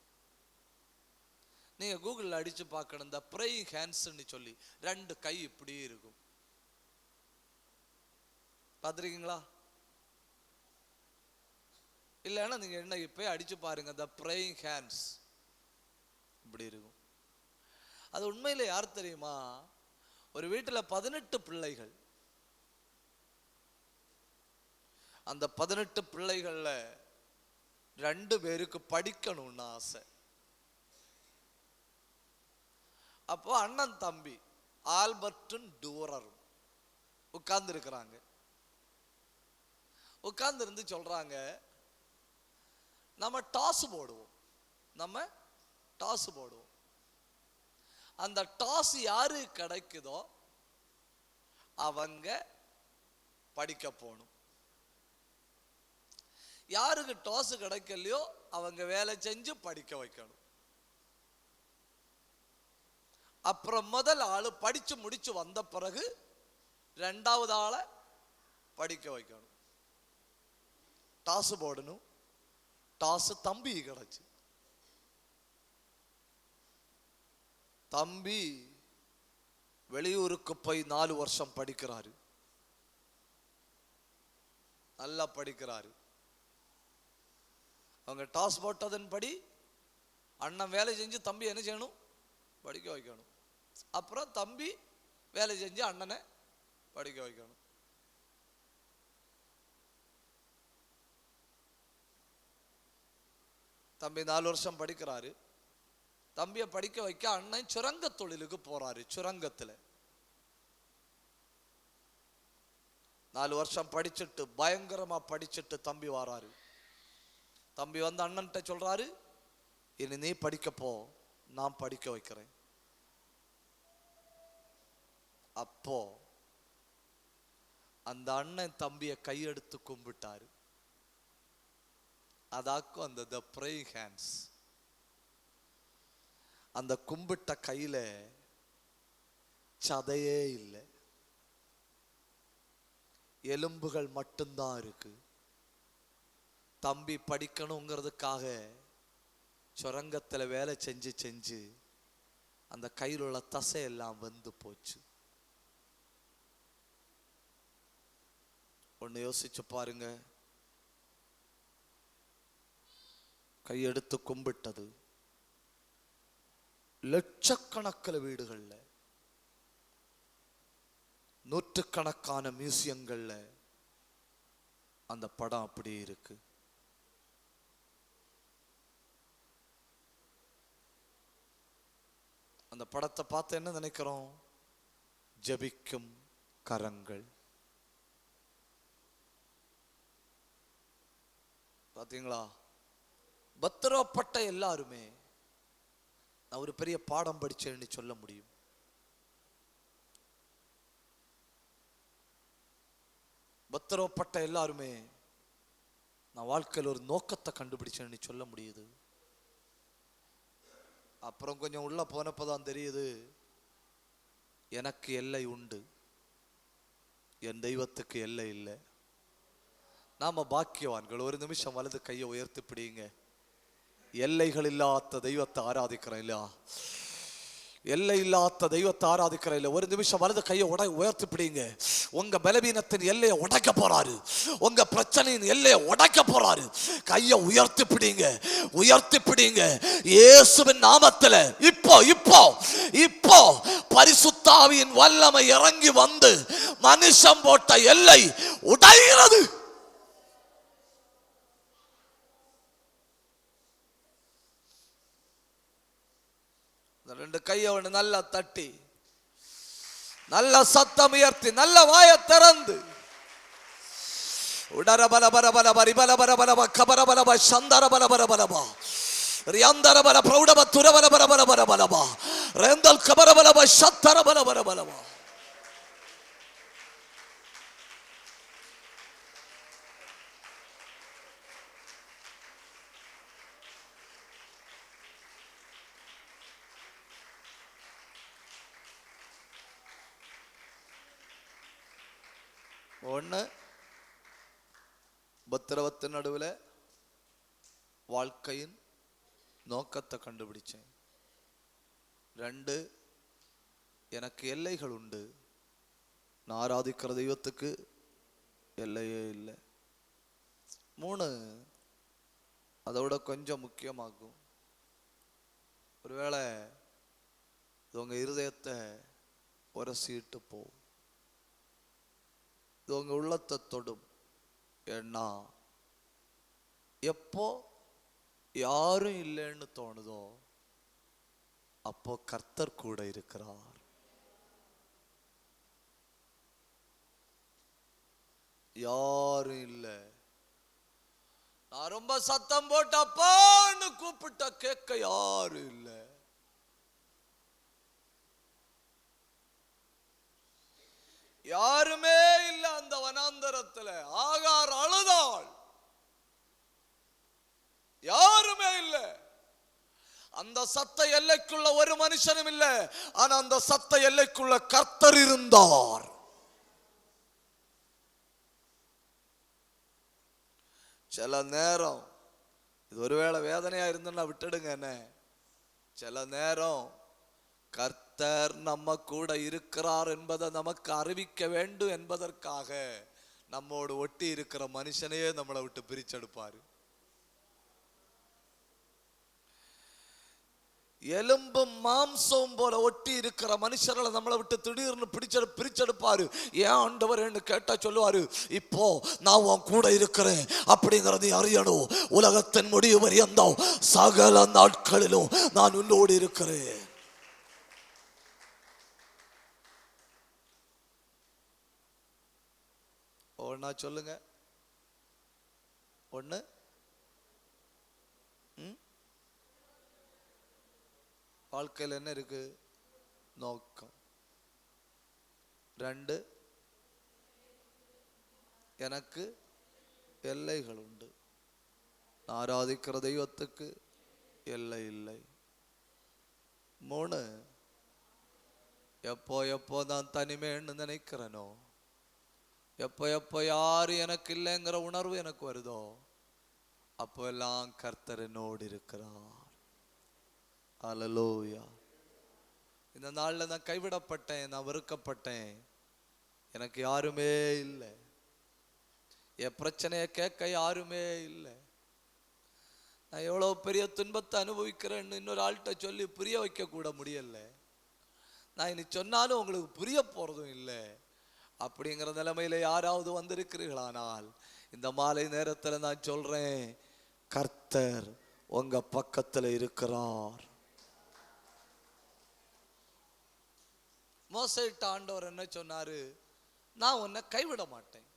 நீங்க கூகுள்ல அடிச்சு பார்க்கணும். த ப்ரேயிங் ஹேண்ட்ஸ்ன்னு சொல்லி 2 கை இப்படி இருக்கும். பார்த்துருக்கீங்களா? இல்லைன்னா நீங்க என்ன போய் அடிச்சு பாருங்க. த ப்ரேயிங் ஹேண்ட்ஸ் இப்படி இருக்கும். அது உண்மையில யார் தெரியுமா? ஒரு வீட்டுல 18 பிள்ளைகள். அந்த 18 பிள்ளைகள்ல 2 பேருக்கு படிக்கணும்னு ஆசை. அப்போ அண்ணன் தம்பி ஆல்பர்ட்டும் டூரரும் உட்கார்ந்து இருக்கிறாங்க. உட்கார்ந்து இருந்து சொல்றாங்க, நம்ம டாஸ் போடுவோம். அந்த டாஸ் யாரு கிடைக்குதோ அவங்க படிக்க போகணும். யாருக்கு டாஸ் கிடைக்கலையோ அவங்க வேலை செஞ்சு படிக்க வைக்கணும். அப்புறம் முதல் ஆளு படிச்சு முடிச்சு வந்த பிறகு 2வது ஆளை படிக்க வைக்கணும். டாஸ் போடணும். டாஸ் தம்பி கிடைச்சு. தம்பி வெளியூருக்கு போய் 4 வருஷம் படிக்கிறாரு. நல்லா படிக்கிறாரு. அவங்க டாஸ் போட்டதன்படி அண்ணன் வேலை செஞ்சு தம்பி என்ன செய்யணும்? படிக்க வைக்கணும். அப்புறம் தம்பி வேலை செஞ்சு அண்ணனை படிக்க வைக்கணும். தம்பி 4 வருஷம் படிக்கிறாரு. தம்பியை படிக்க வைக்க அண்ணன் சுரங்க தொழிலுக்கு போறாரு. சுரங்கத்துல 4 வருஷம் படிச்சுட்டு பயங்கரமா படிச்சுட்டு தம்பி வாராரு. தம்பி வந்து அண்ணன்ட்ட சொல்றாரு, இனி நீ படிக்க போ, நான் படிக்க வைக்கிறேன். அப்போ அந்த அண்ணன் தம்பிய கையெடுத்து கும்பிட்டாரு. அதாக்கும் அந்த the praying hands. அந்த கும்பிட்ட கையில சதையே இல்லை, எலும்புகள் மட்டும்தான் இருக்கு. தம்பி படிக்கணுங்கிறதுக்காக சுரங்கத்துல வேலை செஞ்சு செஞ்சு அந்த கையில் உள்ள தசை எல்லாம் வந்து போச்சு. ஒன்னு யோசிச்சு பாருங்க, கையெடுத்து கும்பிட்டது லட்சக்கணக்கில் வீடுகள்ல, நூற்றுக்கணக்கான மியூசியங்கள்ல அந்த படம் அப்படியே இருக்கு. அந்த படத்தை பார்த்து என்ன நினைக்கிறோம்? ஜெபிக்கும் கரங்கள். பாத்தீங்களா? பத்திரப்பட்ட எல்லாருமே நான் ஒரு பெரிய பாடம் படிச்சேன்னு சொல்ல முடியும். பத்திரப்பட்ட எல்லாருமே நான் வாழ்க்கையில் ஒரு நோக்கத்தை கண்டுபிடிச்சேன்னு சொல்ல முடியுது. அப்புறம் கொஞ்சம் உள்ள போனப்பதான் தெரியுது, எனக்கு எல்லை உண்டு, என் தெய்வத்துக்கு எல்லை இல்லை. நாம பாக்கியவான்கள். ஒரு நிமிஷம் வலது கையை உயர்த்தி பிடிங்க. எல்லைகள் இல்லாத தெய்வத்தை ஆராதிக்கிறேன் இல்லையா? எல்லை இல்லாத தெய்வத்தை ஆராதிக்கிறேன் இல்ல? ஒரு நிமிஷம் வலது கையை உயர்த்தி பிடிங்க. உங்க பலவீனத்தின் எல்லையை உடைக்க போறாரு, உங்க பிரச்சனையின் எல்லையை உடைக்க போறாரு. கையை உயர்த்தி பிடிங்க, உயர்த்தி பிடிங்க. இயேசுவின் நாமத்துல இப்போ இப்போ இப்போ பரிசுத்த ஆவியின் வல்லமை இறங்கி வந்து மனுஷன் போட்ட எல்லை உடைகிறது. ரெண்டு கையை ஒன்று நல்லா தட்டி, நல்ல சத்தம் உயர்த்தி, நல்ல வாயை திறந்து, உடர பல பல பல பரி பல பல பல கபர பல பல சந்தர பல பல பலபா ரியாந்தர பல பிரௌடப துரபல பல பல பல பலபா ரேந்தல் கபர பல பல சத்தர பல பல பலபா. ஒன்று, பத்திரவத்தின் நடுவில் வாழ்க்கையின் நோக்கத்தை கண்டுபிடிச்சேன். 2, எனக்கு எல்லைகள் உண்டு, நான் ஆராதிக்கிற தெய்வத்துக்கு எல்லையே இல்லை. 3, அதோட கொஞ்சம் முக்கியமாகும். ஒருவேளை இது உங்க இருதயத்தை உரசிட்டு போகும், இது உங்க உள்ளத்தை தொடும். ஏன்னா எப்போ யாரும் இல்லைன்னு தோணுதோ அப்போ கர்த்தர் கூட இருக்கிறார். யாரும் இல்லை, நான் ரொம்ப சத்தம் போட்டு அப்பான்னு கூப்பிட்ட கேட்க யாரும் இல்லை. யாருமே இல்லை அந்த வனாந்தரத்துல. ஆகார் அழுதாள், யாருமே இல்லை. அந்த சத்த எல்லைக்குள்ள ஒரு மனுஷனும் இல்லை. ஆனா அந்த சத்த எல்லைக்குள்ள கர்த்தர் இருந்தார். சில நேரம் இது ஒருவேளை வேதனையா இருந்தேன்னா விட்டுடுங்க என்ன. சில நேரம் கர்த்தர் நம்ம கூட இருக்கிறார் என்பதை நமக்கு அறிவிக்க வேண்டும் என்பதற்காக நம்மோடு ஒட்டி இருக்கிற மனுஷனையே நம்மளை விட்டு பிரிச்செடுப்பாரு. எலும்பும் மாம்சம் போல ஒட்டி இருக்கிற மனுஷர்களை நம்மளை விட்டு திடீர்னு பிரிச்செடுப்பாரு. ஏன் ஆண்டவர்னு கேட்டா சொல்லுவாரு, இப்போ நான் உன் கூட இருக்கிறேன் அப்படிங்கறதை அறியணும். உலகத்தின் முடிவு வரையும் சகல நாட்களிலும் நான் உன்னோடு இருக்கிறேன். ஒவ்வொன்னா சொல்லுங்க. ஒண்ணு, வாழ்க்கையில் என்ன இருக்கு? நோக்கம். 2, எனக்கு எல்லைகள் உண்டு. ஆராதிக்கிற தெய்வத்துக்கு எல்லை இல்லை. 3, எப்போ எப்போ நான் தனிமேன்னு நினைக்கிறேனோ, எப்போ எப்போ யாரும் எனக்கு இல்லைங்கிற உணர்வு எனக்கு வருதோ, அப்போ எல்லாம் கர்த்தர் என்னோடு இருக்கிறார். அல்லேலூயா. இந்த நாளில் நான் கைவிடப்பட்டேன், நான் வெறுக்கப்பட்டேன், எனக்கு யாருமே இல்லை, என் பிரச்சனையை கேட்க யாருமே இல்லை, நான் எவ்வளோ பெரிய துன்பத்தை அனுபவிக்கிறேன்னு இன்னொரு ஆள்கிட்ட சொல்லி புரிய வைக்க கூட முடியல, நான் இனி சொன்னாலும் உங்களுக்கு புரிய போறதும் இல்லை அப்படிங்கிற நிலைமையில யாராவது வந்திருக்கிறீர்களானால் இந்த மாலை நேரத்தில் நான் சொல்றேன், கர்த்தர் உங்க பக்கத்தில் இருக்கிறார். மோசேட்ட ஆண்டவர் என்ன சொன்னாரு? நான் உன்னை கைவிட மாட்டேன்,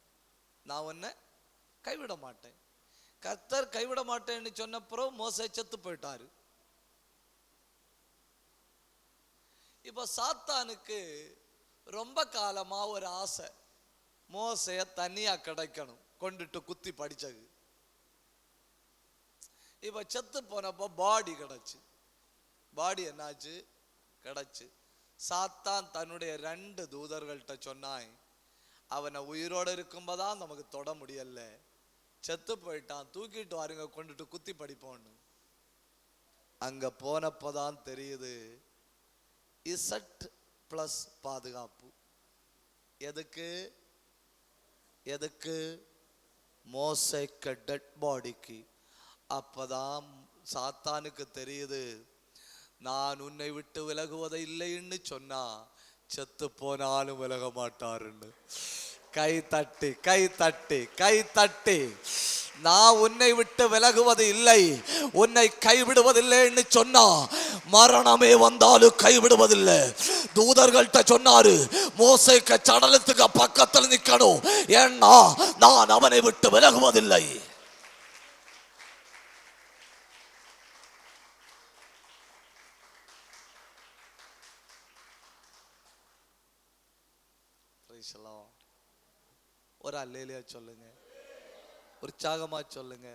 நான் உன்னை கைவிட மாட்டேன். கர்த்தர் கைவிட மாட்டேன்னு சொன்னப்புறம் மோசே செத்து போயிட்டாரு. இப்ப சாத்தானுக்கு ரொம்ப காலமா ஒரு ஆசை, மோசைய தனியா கிடைக்கணும், கொண்டுட்டு குத்தி படிச்சது. இப்ப செத்து போனப்போ பாடி கிடைச்சு, பாடி என்னாச்சு? கிடைச்சு. சாத்தான் தன்னுடைய 2 தூதர்கள்ட்ட சொன்னான், அவனை உயிரோடு இருக்கும்போதான் நமக்கு தொட முடியல, செத்து போயிட்டான், தூக்கிட்டு வாருங்க, கொண்டுட்டு குத்தி படிப்போன்னு. அங்க போனப்பதான் தெரியுது, இசட் பிளஸ் பாதுகாப்பு. எதுக்கு? எதுக்கு? மோசேக்கு டெட் பாடிக்கு. அப்பதான் சாத்தானுக்கு தெரியுது, நான் உன்னை விட்டு விலகுவதை இல்லைன்னு சொன்னா செத்து போனாலும் விலக மாட்டாருன்னு. கை தட்டி கை தட்டி கை தட்டி, நான் உன்னை விட்டு விலகுவது இல்லை, உன்னை கைவிடுவதில்லைன்னு சொன்னா மரணமே வந்தாலும் கைவிடுவதில்லை. தூதர்கள்ட்ட சொன்னாரு, மோசேக்கு சடலத்துக்கு பக்கத்தில் நிக்கணும், ஏன்னா நான் அவனை விட்டு விலகுவதில்லை. ஒரு அல்லேலூயா சொல்லுங்க, உற்சாகமா சொல்லுங்க.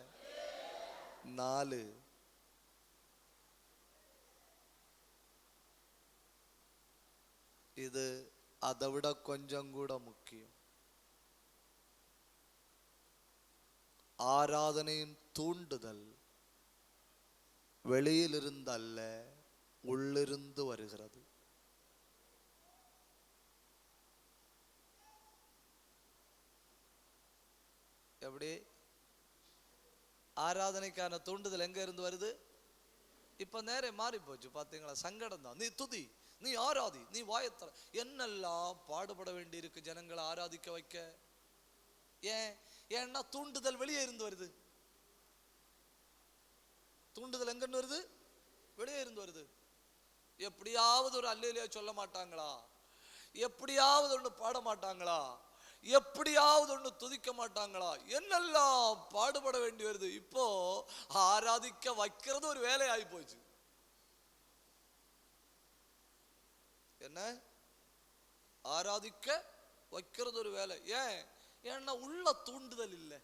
4, இது அதை விட கொஞ்சம் கூட முக்கியம். ஆராதனையின் தூண்டுதல் வெளியிலிருந்து அல்ல, உள்ளிருந்து வருகிறது. எப்படி? ஆராதனைக்கான தூண்டுதல் எங்க இருந்து வருது? இப்ப நேரம் மாறி போச்சு பாத்தீங்களா? சங்கடம் தான். நீ துதி, நீ ஆராதி, நீ வாயத்தர, என்னெல்லாம் பாடுபட வேண்டி இருக்கு ஜனங்களை ஆராதிக்க வைக்க. ஏன்னா தூண்டுதல் வெளியே இருந்து வருது. தூண்டுதல் எங்கன்னு வருது? வெளியே இருந்து வருது. எப்படியாவது ஒரு அல்லேலூயா சொல்ல மாட்டாங்களா? எப்படியாவது ஒண்ணு பாட மாட்டாங்களா? எப்படியாவது ஒண்ணு துதிக்க மாட்டாங்களா? என்னெல்லாம் பாடுபட வேண்டி வருது. இப்போ ஆராதிக்க வைக்கிறது ஒரு வேலை ஆகி போச்சு. என்ன? ஆராதிக்க வைக்கிறது ஒரு வேலை. ஏன்னா உள்ள தூண்டுதல் இல்லை.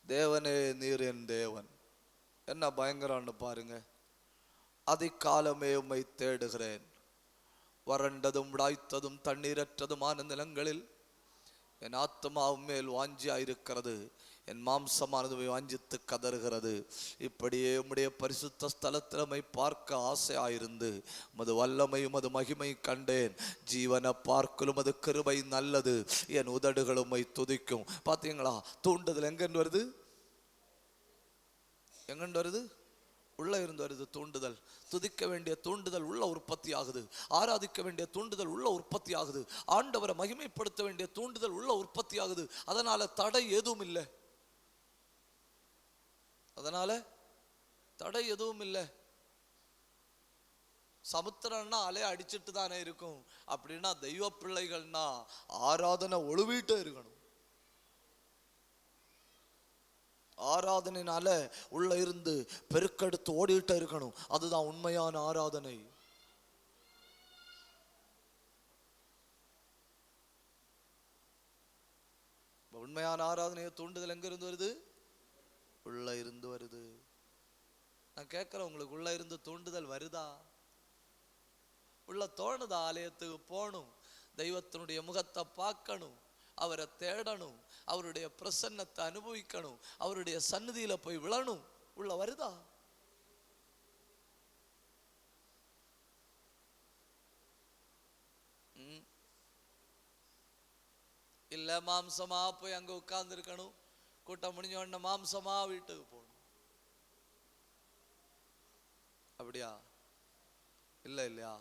தேவனே நீர் என் தேவன், என்ன பயங்கரம்னு பாருங்க. அதிகாலமே உம்மை தேடுகிறேன், வறண்டதும் விடாய்த்ததும் தண்ணீரற்றதுமான நிலங்களில் என் ஆத்மாவும் மேல் வாஞ்சியாயிருக்கிறது, என் மாம்சமானது வாஞ்சித்து கதறுகிறது. இப்படியே உம்முடைய பரிசுத்த ஸ்தலத்தில் உம்மை பார்க்க ஆசையாயிருந்து உமது வல்லமையும் உமது மகிமை கண்டேன். ஜீவனை பார்க்கலும் அது கிருபை நல்லது, என் உதடுகள் உம்மை துதிக்கும். பார்த்தீங்களா? தூண்டுதல் எங்கன்னு வருது? எங்கன்னு வருது? உள்ள இருந்து வருது தூண்டுதல். துதிக்க வேண்டிய தூண்டுதல் உள்ள உற்பத்தி ஆகுது. ஆராதிக்க வேண்டிய தூண்டுதல் உள்ள உற்பத்தி ஆகுது. ஆண்டவரை மகிமைப்படுத்த வேண்டிய தூண்டுதல் உள்ள உற்பத்தி ஆகுது. அதனால தடை எதுவும் இல்லை. அதனால தடை எதுவும் இல்லை. சமுத்திரம்னா அலைய அடிச்சுட்டு தானே இருக்கும். அப்படின்னா தெய்வ பிள்ளைகள்னா ஆராதனை ஒழுவிட்டே இருக்கணும். ஆராதனைனால உள்ள இருந்து பெருக்கெடுத்து ஓடிட்டே இருக்கணும். அதுதான் உண்மையான ஆராதனை. உண்மையான ஆராதனையை தூண்டுதல் எங்க இருந்து வருது? உள்ள இருந்து வருது. நான் கேட்கிறேன், உங்களுக்கு உள்ள இருந்து தூண்டுதல் வருதா? உள்ள தோணுதா? ஆலயத்துக்கு போகணும், தெய்வத்தினுடைய முகத்தை பார்க்கணும், அவரை தேடணும், அவருடைய பிரசன்னத்தை அனுபவிக்கணும், அவருடைய சந்நிதியில போய் விழணும். உள்ள வருதா? இல்ல மாம்சமா போய் அங்க உட்கார்ந்து இருக்கணும், கூட்டம் முடிஞ்ச உடனே மாம்சமா வீட்டுக்கு போகணும். அப்படியா? இல்ல இல்லையா?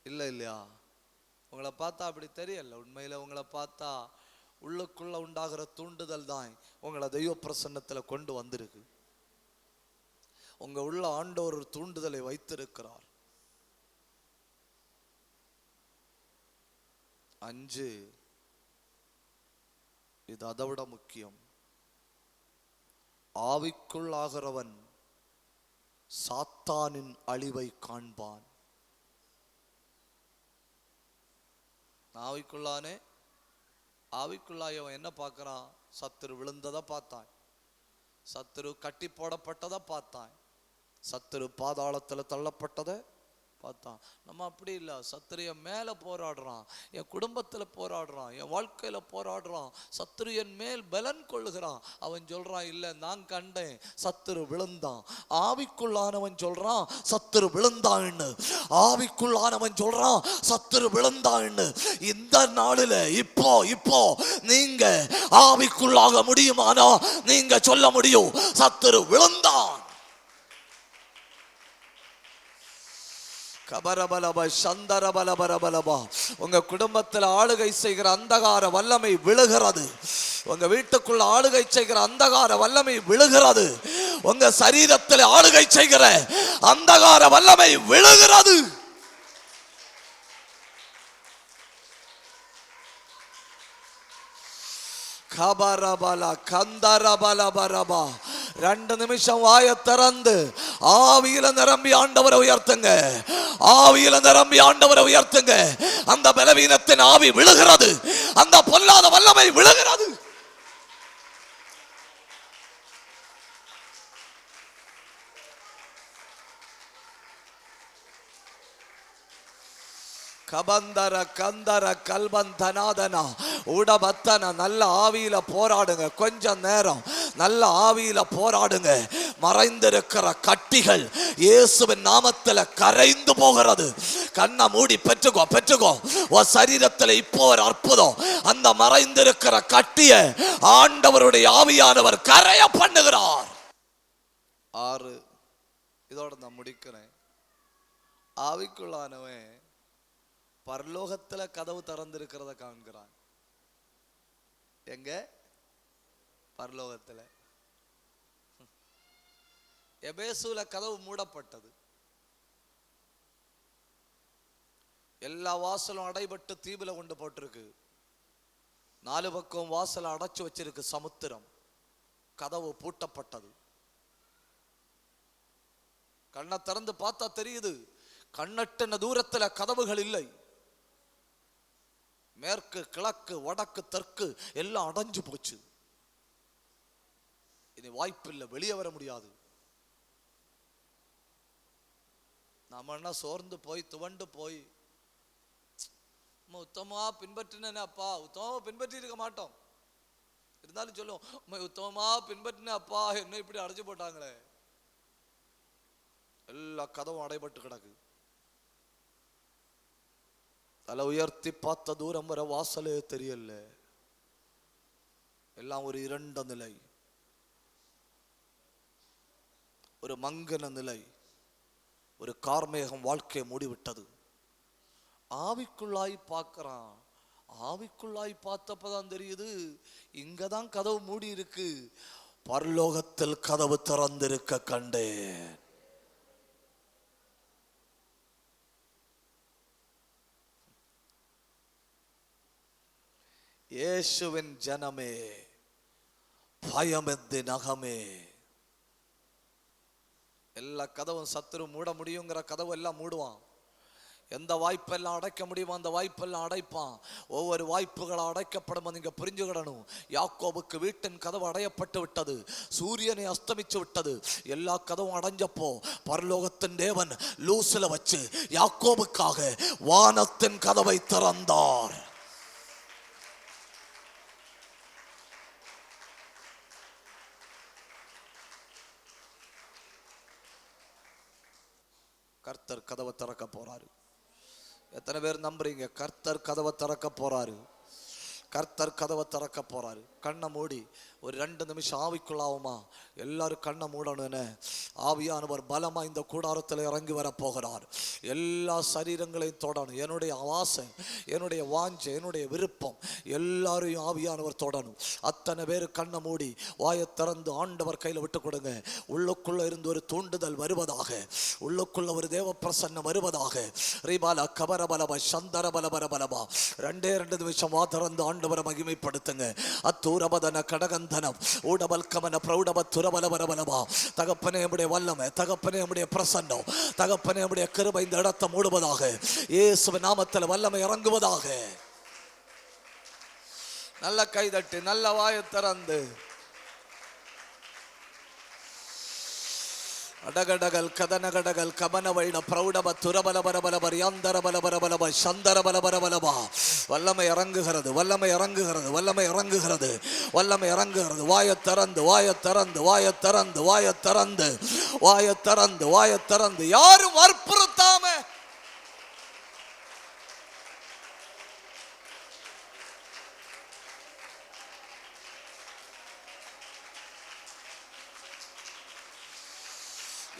இல்ல இல்லையா? உங்களை பார்த்தா அப்படி தெரியல. உண்மையில உங்களை பார்த்தா உள்ளுக்குள்ள உண்டாகிற தூண்டுதல் தான் உங்களை தெய்வ பிரசன்னத்துல கொண்டு வந்திருக்கு. உங்க உள்ள ஆண்டவர் ஒரு தூண்டுதலை வைத்திருக்கிறார். 5, இது அதை விட முக்கியம். ஆவிக்குள் ஆகிறவன் சாத்தானின் அழிவை காண்பான். ஆவிக்குள்ளானே, ஆவிக்குள்ளாயவன் என்ன பார்க்கறான்? சத்துரு விழுந்ததை பார்த்தான், சத்துரு கட்டி போடப்பட்டதை பார்த்தான், சத்துரு பாதாளத்துல தள்ளப்பட்டதை பார்த்தான். நம்ம அப்படி இல்லை. சத்துரு என் மேல போராடுறான், என் குடும்பத்துல போராடுறான், என் வாழ்க்கையில போராடுறான், சத்துரு என் மேல் பலன் கொள்ளுகிறான். அவன் சொல்றான், இல்ல நான் கண்டேன், சத்துரு விழுந்தான். ஆவிக்குள்ளானவன் சொல்றான் சத்துரு விழுந்தான்னு, ஆவிக்குள்ளானவன் சொல்றான் சத்துரு விழுந்தான்னு. இந்த நாளில இப்போ நீங்க ஆவிக்குள்ளாக முடியுமானா நீங்க சொல்ல முடியும், சத்துரு விழுந்தான். உங்க குடும்பத்தில் ஆளுகை செய்கிற அந்தகார வல்லமை விழுகிறது. உங்க வீட்டுக்குள்ள ஆளுகை செய்கிற அந்தகார வல்லமை விழுகிறது. உங்க சரீரத்தில் ஆளுகை செய்கிற அந்தகார வல்லமை விழுகிறது. கந்தரபலபரபா 2 நிமிஷம் வாயை திறந்து ஆவியில நிரம்பி ஆண்டவரை உயர்த்துங்க, ஆவியில நிரம்பி ஆண்டவரை உயர்த்துங்க. அந்த பலவீனத்தின் ஆவி விழுகிறது, அந்த பொல்லாத வல்லமை விழுகிறது. கபந்தர கந்தர கல்பந்தனாதனா உடபத்தன. நல்ல ஆவியில போராடுங்க, கொஞ்சம் நேரம் நல்ல ஆவியில போராடுங்க. மறைந்திருக்கிற கட்டிகள் இயேசுவின் நாமத்தில் கரைந்து போகிறது. கண்ணை மூடி பெற்றுக்கோ. உன் சரீரத்தில் இப்போ ஒரு அற்புதம். அந்த மறைந்திருக்கிற கட்டிய ஆண்டவருடைய ஆவியானவர் கரைய பண்ணுகிறார். 6, இதோட நான் முடிக்கிறேன். ஆவிக்குள்ளானவன் பரலோகத்துல கதவு திறந்திருக்கிறத காண்கிறான். எங்க? பரலோகத்துல. எபேசுல கதவு மூடப்பட்டது, எல்லா வாசலும் அடைபட்டு தீவுல கொண்டு போட்டிருக்கு. 4 பக்கம் வாசலை அடைச்சு வச்சிருக்கு சமுத்திரம். கதவு பூட்டப்பட்டது. கண்ணை திறந்து பார்த்தா தெரியுது, கண்ணட்டின தூரத்துல கதவுகள் இல்லை. மேற்கு கிழக்கு வடக்கு தெற்கு எல்லாம் அடைஞ்சு போச்சு. இனி வாய்ப்பில்லை, வெளியே வர முடியாது. நாம என்ன சோர்ந்து போய் துவண்டு போய் உத்தமமா பின்பற்றினேன் அப்பா, உத்தமமா பின்பற்றி இருக்க மாட்டோம். இருந்தாலும் சொல்லுவோம், உத்தமமா பின்பற்றின அப்பா, என்ன இப்படி அடைஞ்சு போட்டாங்களே. எல்லா கதவும் அடைபட்டு கிடக்கு. தலை உயர்த்தி பார்த்த தூரம் வர வாசலே தெரியல. எல்லாம் ஒரு இருண்ட நிலை, ஒரு மங்கன நிலை, ஒரு கார்மேகம் வாழ்க்கையை மூடிவிட்டது. ஆவிக்குள்ளாய் பார்க்கிறான். ஆவிக்குள்ளாய் பார்த்தப்பதான் தெரியுது, இங்கதான் கதவு மூடி இருக்கு, பரலோகத்தில் கதவு திறந்திருக்க கண்டேன். இயேசுவின் ஜனமே, பயமெந்து நகமே. எல்லா கதவும் சத்துரு மூட முடியுங்கிற கதவு எல்லாம் மூடுவான். எந்த வாய்ப்பெல்லாம் அடைக்க முடியுமோ அந்த வாய்ப்பெல்லாம் அடைப்பான். ஒவ்வொரு வாய்ப்புகளை அடைக்கப்படும். நீங்க புரிஞ்சுக்கிடணும். யாக்கோபுக்கு வீட்டின் கதவு அடையப்பட்டு விட்டது, சூரியனை அஸ்தமிச்சு விட்டது. எல்லா கதவும் அடைஞ்சப்போ பரலோகத்தின் தேவன் லூசில வச்சு யாக்கோபுக்காக வானத்தின் கதவை திறந்தார். கர்த்தர் கதவை திறக்க போறாரு. எத்தனை பேர் நம்புறீங்க? கர்த்தர் கதவை திறக்க போறாரு. கர்த்தர் கதவை திறக்க போறாரு. கண்ணை மூடி ஒரு 2 நிமிஷம் ஆவிக்குள்ளாவுமா? எல்லாரும் கண்ணை மூடணுன்னு ஆவியானவர் பலமா இந்த கூடாரத்தில் இறங்கி வர போகிறார். எல்லா சரீரங்களையும் தொடணும். என்னுடைய ஆசை, என்னுடைய வாஞ்சை, என்னுடைய விருப்பம் எல்லாரையும் ஆவியானவர் தொடணும். அத்தனை பேர் கண்ணை மூடி வாயை திறந்து ஆண்டவர் கையில் விட்டு கொடுங்க. உள்ளுக்குள்ள இருந்து ஒரு தூண்டுதல் வருவதாக, உள்ளுக்குள்ள ஒரு தேவ பிரசன்னம் வருவதாக. ரீபாலா கபரபலபா சந்தர பலபரபலபா 2 நிமிஷம் வா திறந்து ஆண்டவரை மகிமைப்படுத்துங்க. அத்தூரபதன கடகந்தனம் ஊடபல் கமன பிரௌடப துரபலபரபலபா. தகப்பனே நம்முடைய வல்லமை, தகப்பனே நம்முடைய பிரசன்னம், தகப்பனே நம்முடைய கிருபை இந்த இடத்தை மூடுவதாக. இயேசுவின் நாமத்தில் வல்லமை இறங்குவதாக. நல்ல கைதட்டி, நல்ல வாயை திறந்து அடகடகல் கதனகடகல் கமன வைட பிரௌடப துரபலபரபலபர் யாந்தர பலபரபலப சந்தர பலபரபலபா. வல்லமை இறங்குகிறது, வல்லமை இறங்குகிறது, வல்லமை இறங்குகிறது, வல்லமை இறங்குகிறது. வாயை திறந்து, வாயை திறந்து, வாயை திறந்து, வாயை திறந்து, வாயை திறந்து, வாயை திறந்து, யாரும் வற்புறுத்தாம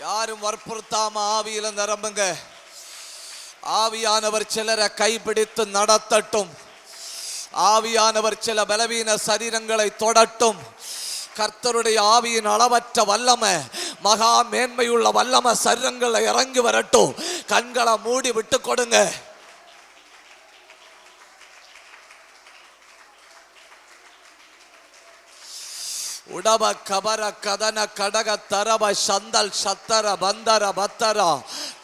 யாரும் வற்புறுத்தாம ஆவியில நிரம்புங்க. ஆவியானவர் சிலரை கைப்பிடித்து நடத்தட்டும். ஆவியானவர் சில பலவீன சரீரங்களை தொடட்டும். கர்த்தருடைய ஆவியின் அளவற்ற வல்லமை, மகா மேன்மையுள்ள வல்லமை சரீரங்களை இறங்கி வரட்டும். கண்களை மூடி விட்டு கொடுங்க. உடப கபர கதன கடக தரப சந்தல் சத்தர பந்தர பத்தரா.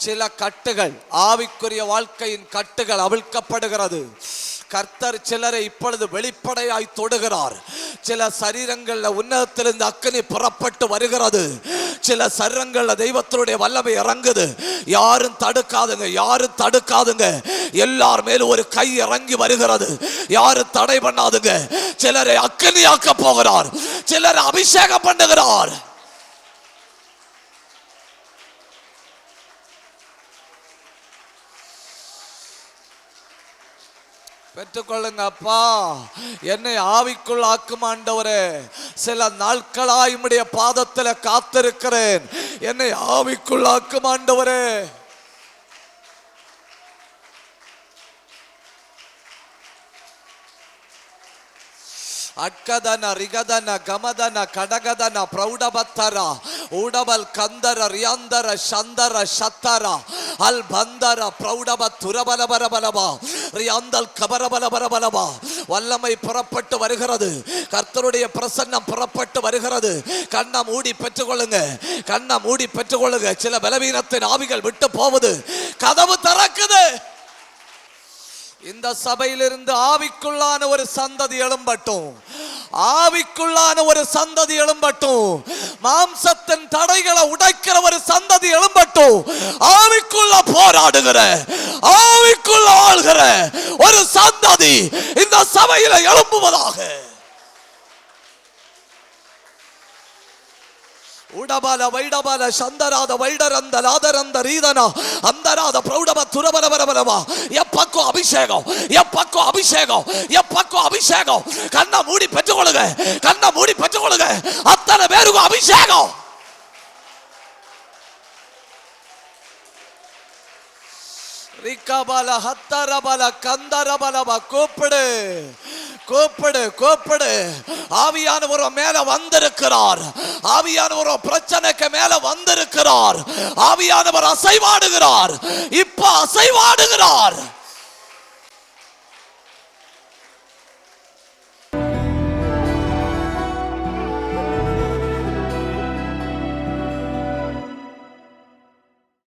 சில கட்டுகள், ஆவிக்குரிய வாழ்க்கையின் கட்டுகள் அவிழ்க்கப்படுகிறது. கர்த்தர் சிலரை இப்பொழுது வெளிப்படையாய் தொடுகிறார். சில சரீரங்கள்ல உன்னதத்திலிருந்து அக்கினி புறப்பட்டு வருகிறது. சில சரீரங்கள்ல தெய்வத்தினுடைய வல்லமை இறங்குது. யாரும் தடுக்காதுங்க, யாரும் தடுக்காதுங்க. எல்லார் மேலும் ஒரு கை இறங்கி வருகிறது. யாரும் தடை பண்ணாதுங்க. சிலரை அக்கினியாக்க போகிறார், சிலரை அபிஷேகம் பண்ணுகிறார். பெற்றுக்கொள்ளுங்க. அப்பா, என்னை ஆவிக்குள் ஆக்கும் ஆண்டவரே. சில நாட்களாய் உம்முடைய பாதத்தில் காத்திருக்கிறேன். என்னை ஆவிக்குள் ஆக்கும் ஆண்டவரே. அட்கதன ரிகதன கமதன கடகதன பிரௌடபத்தர ஊடபல் கந்தர ரியாந்தர சந்தர சத்தர அல் பந்தர பிரௌடப துரபலபரபலபா ரியாந்தல் கபரபலபரபலபா. வல்லமை புறப்பட்டு வருகிறது. கர்த்தருடைய பிரசன்னம் புறப்பட்டு வருகிறது. கண்ணை மூடி பெற்றுக்கொள்ளுங்க, கண்ணை மூடி பெற்றுக்கொள்ளுங்க. சில பலவீனத்தின் ஆவிகள் விட்டு போவது. கதவு திறக்குது. இந்த சபையிலிருந்து ஆவிக்குள்ளான ஒரு சந்ததி எழும்பட்டும். ஆவிக்குள்ளான ஒரு சந்ததி எழும்பட்டும். மாம்சத்தின் தடைகளை உடைக்கிற ஒரு சந்ததி எழும்பட்டும். ஆவிக்குள்ள போராடுகிற, ஆவிக்குள்ள ஆள்கிற ஒரு சந்ததி இந்த சபையில எழும்புவதாக. உடபல வைடபல சந்தராத வைடரந்த லாதரந்த ரீதனா அந்தராத பிரௌடப துரபலபரபலவா. எப்பக்கோ அபிஷேகம், எப்பக்கோ அபிஷேகம், எப்பக்கோ அபிஷேகம். கண்ணை மூடி பெற்றுக்கொள்ளுங்க, கண்ணை மூடி பெற்றுக்கொள்ளுங்க. அத்தனை பேருக்கும் அபிஷேகம். ரிகபல ஹத்தரபல கந்தரபலவா. கூப்பிடு, கூப்பிடு, கூப்பிடு. ஆவியானவர் மேல வந்திருக்கிறார். ஆவியானவர் பிரச்சனைக்கு மேல வந்திருக்கிறார். ஆவியானவர் அசைவாடுகிறார். இப்ப அசைவாடுகிறார்.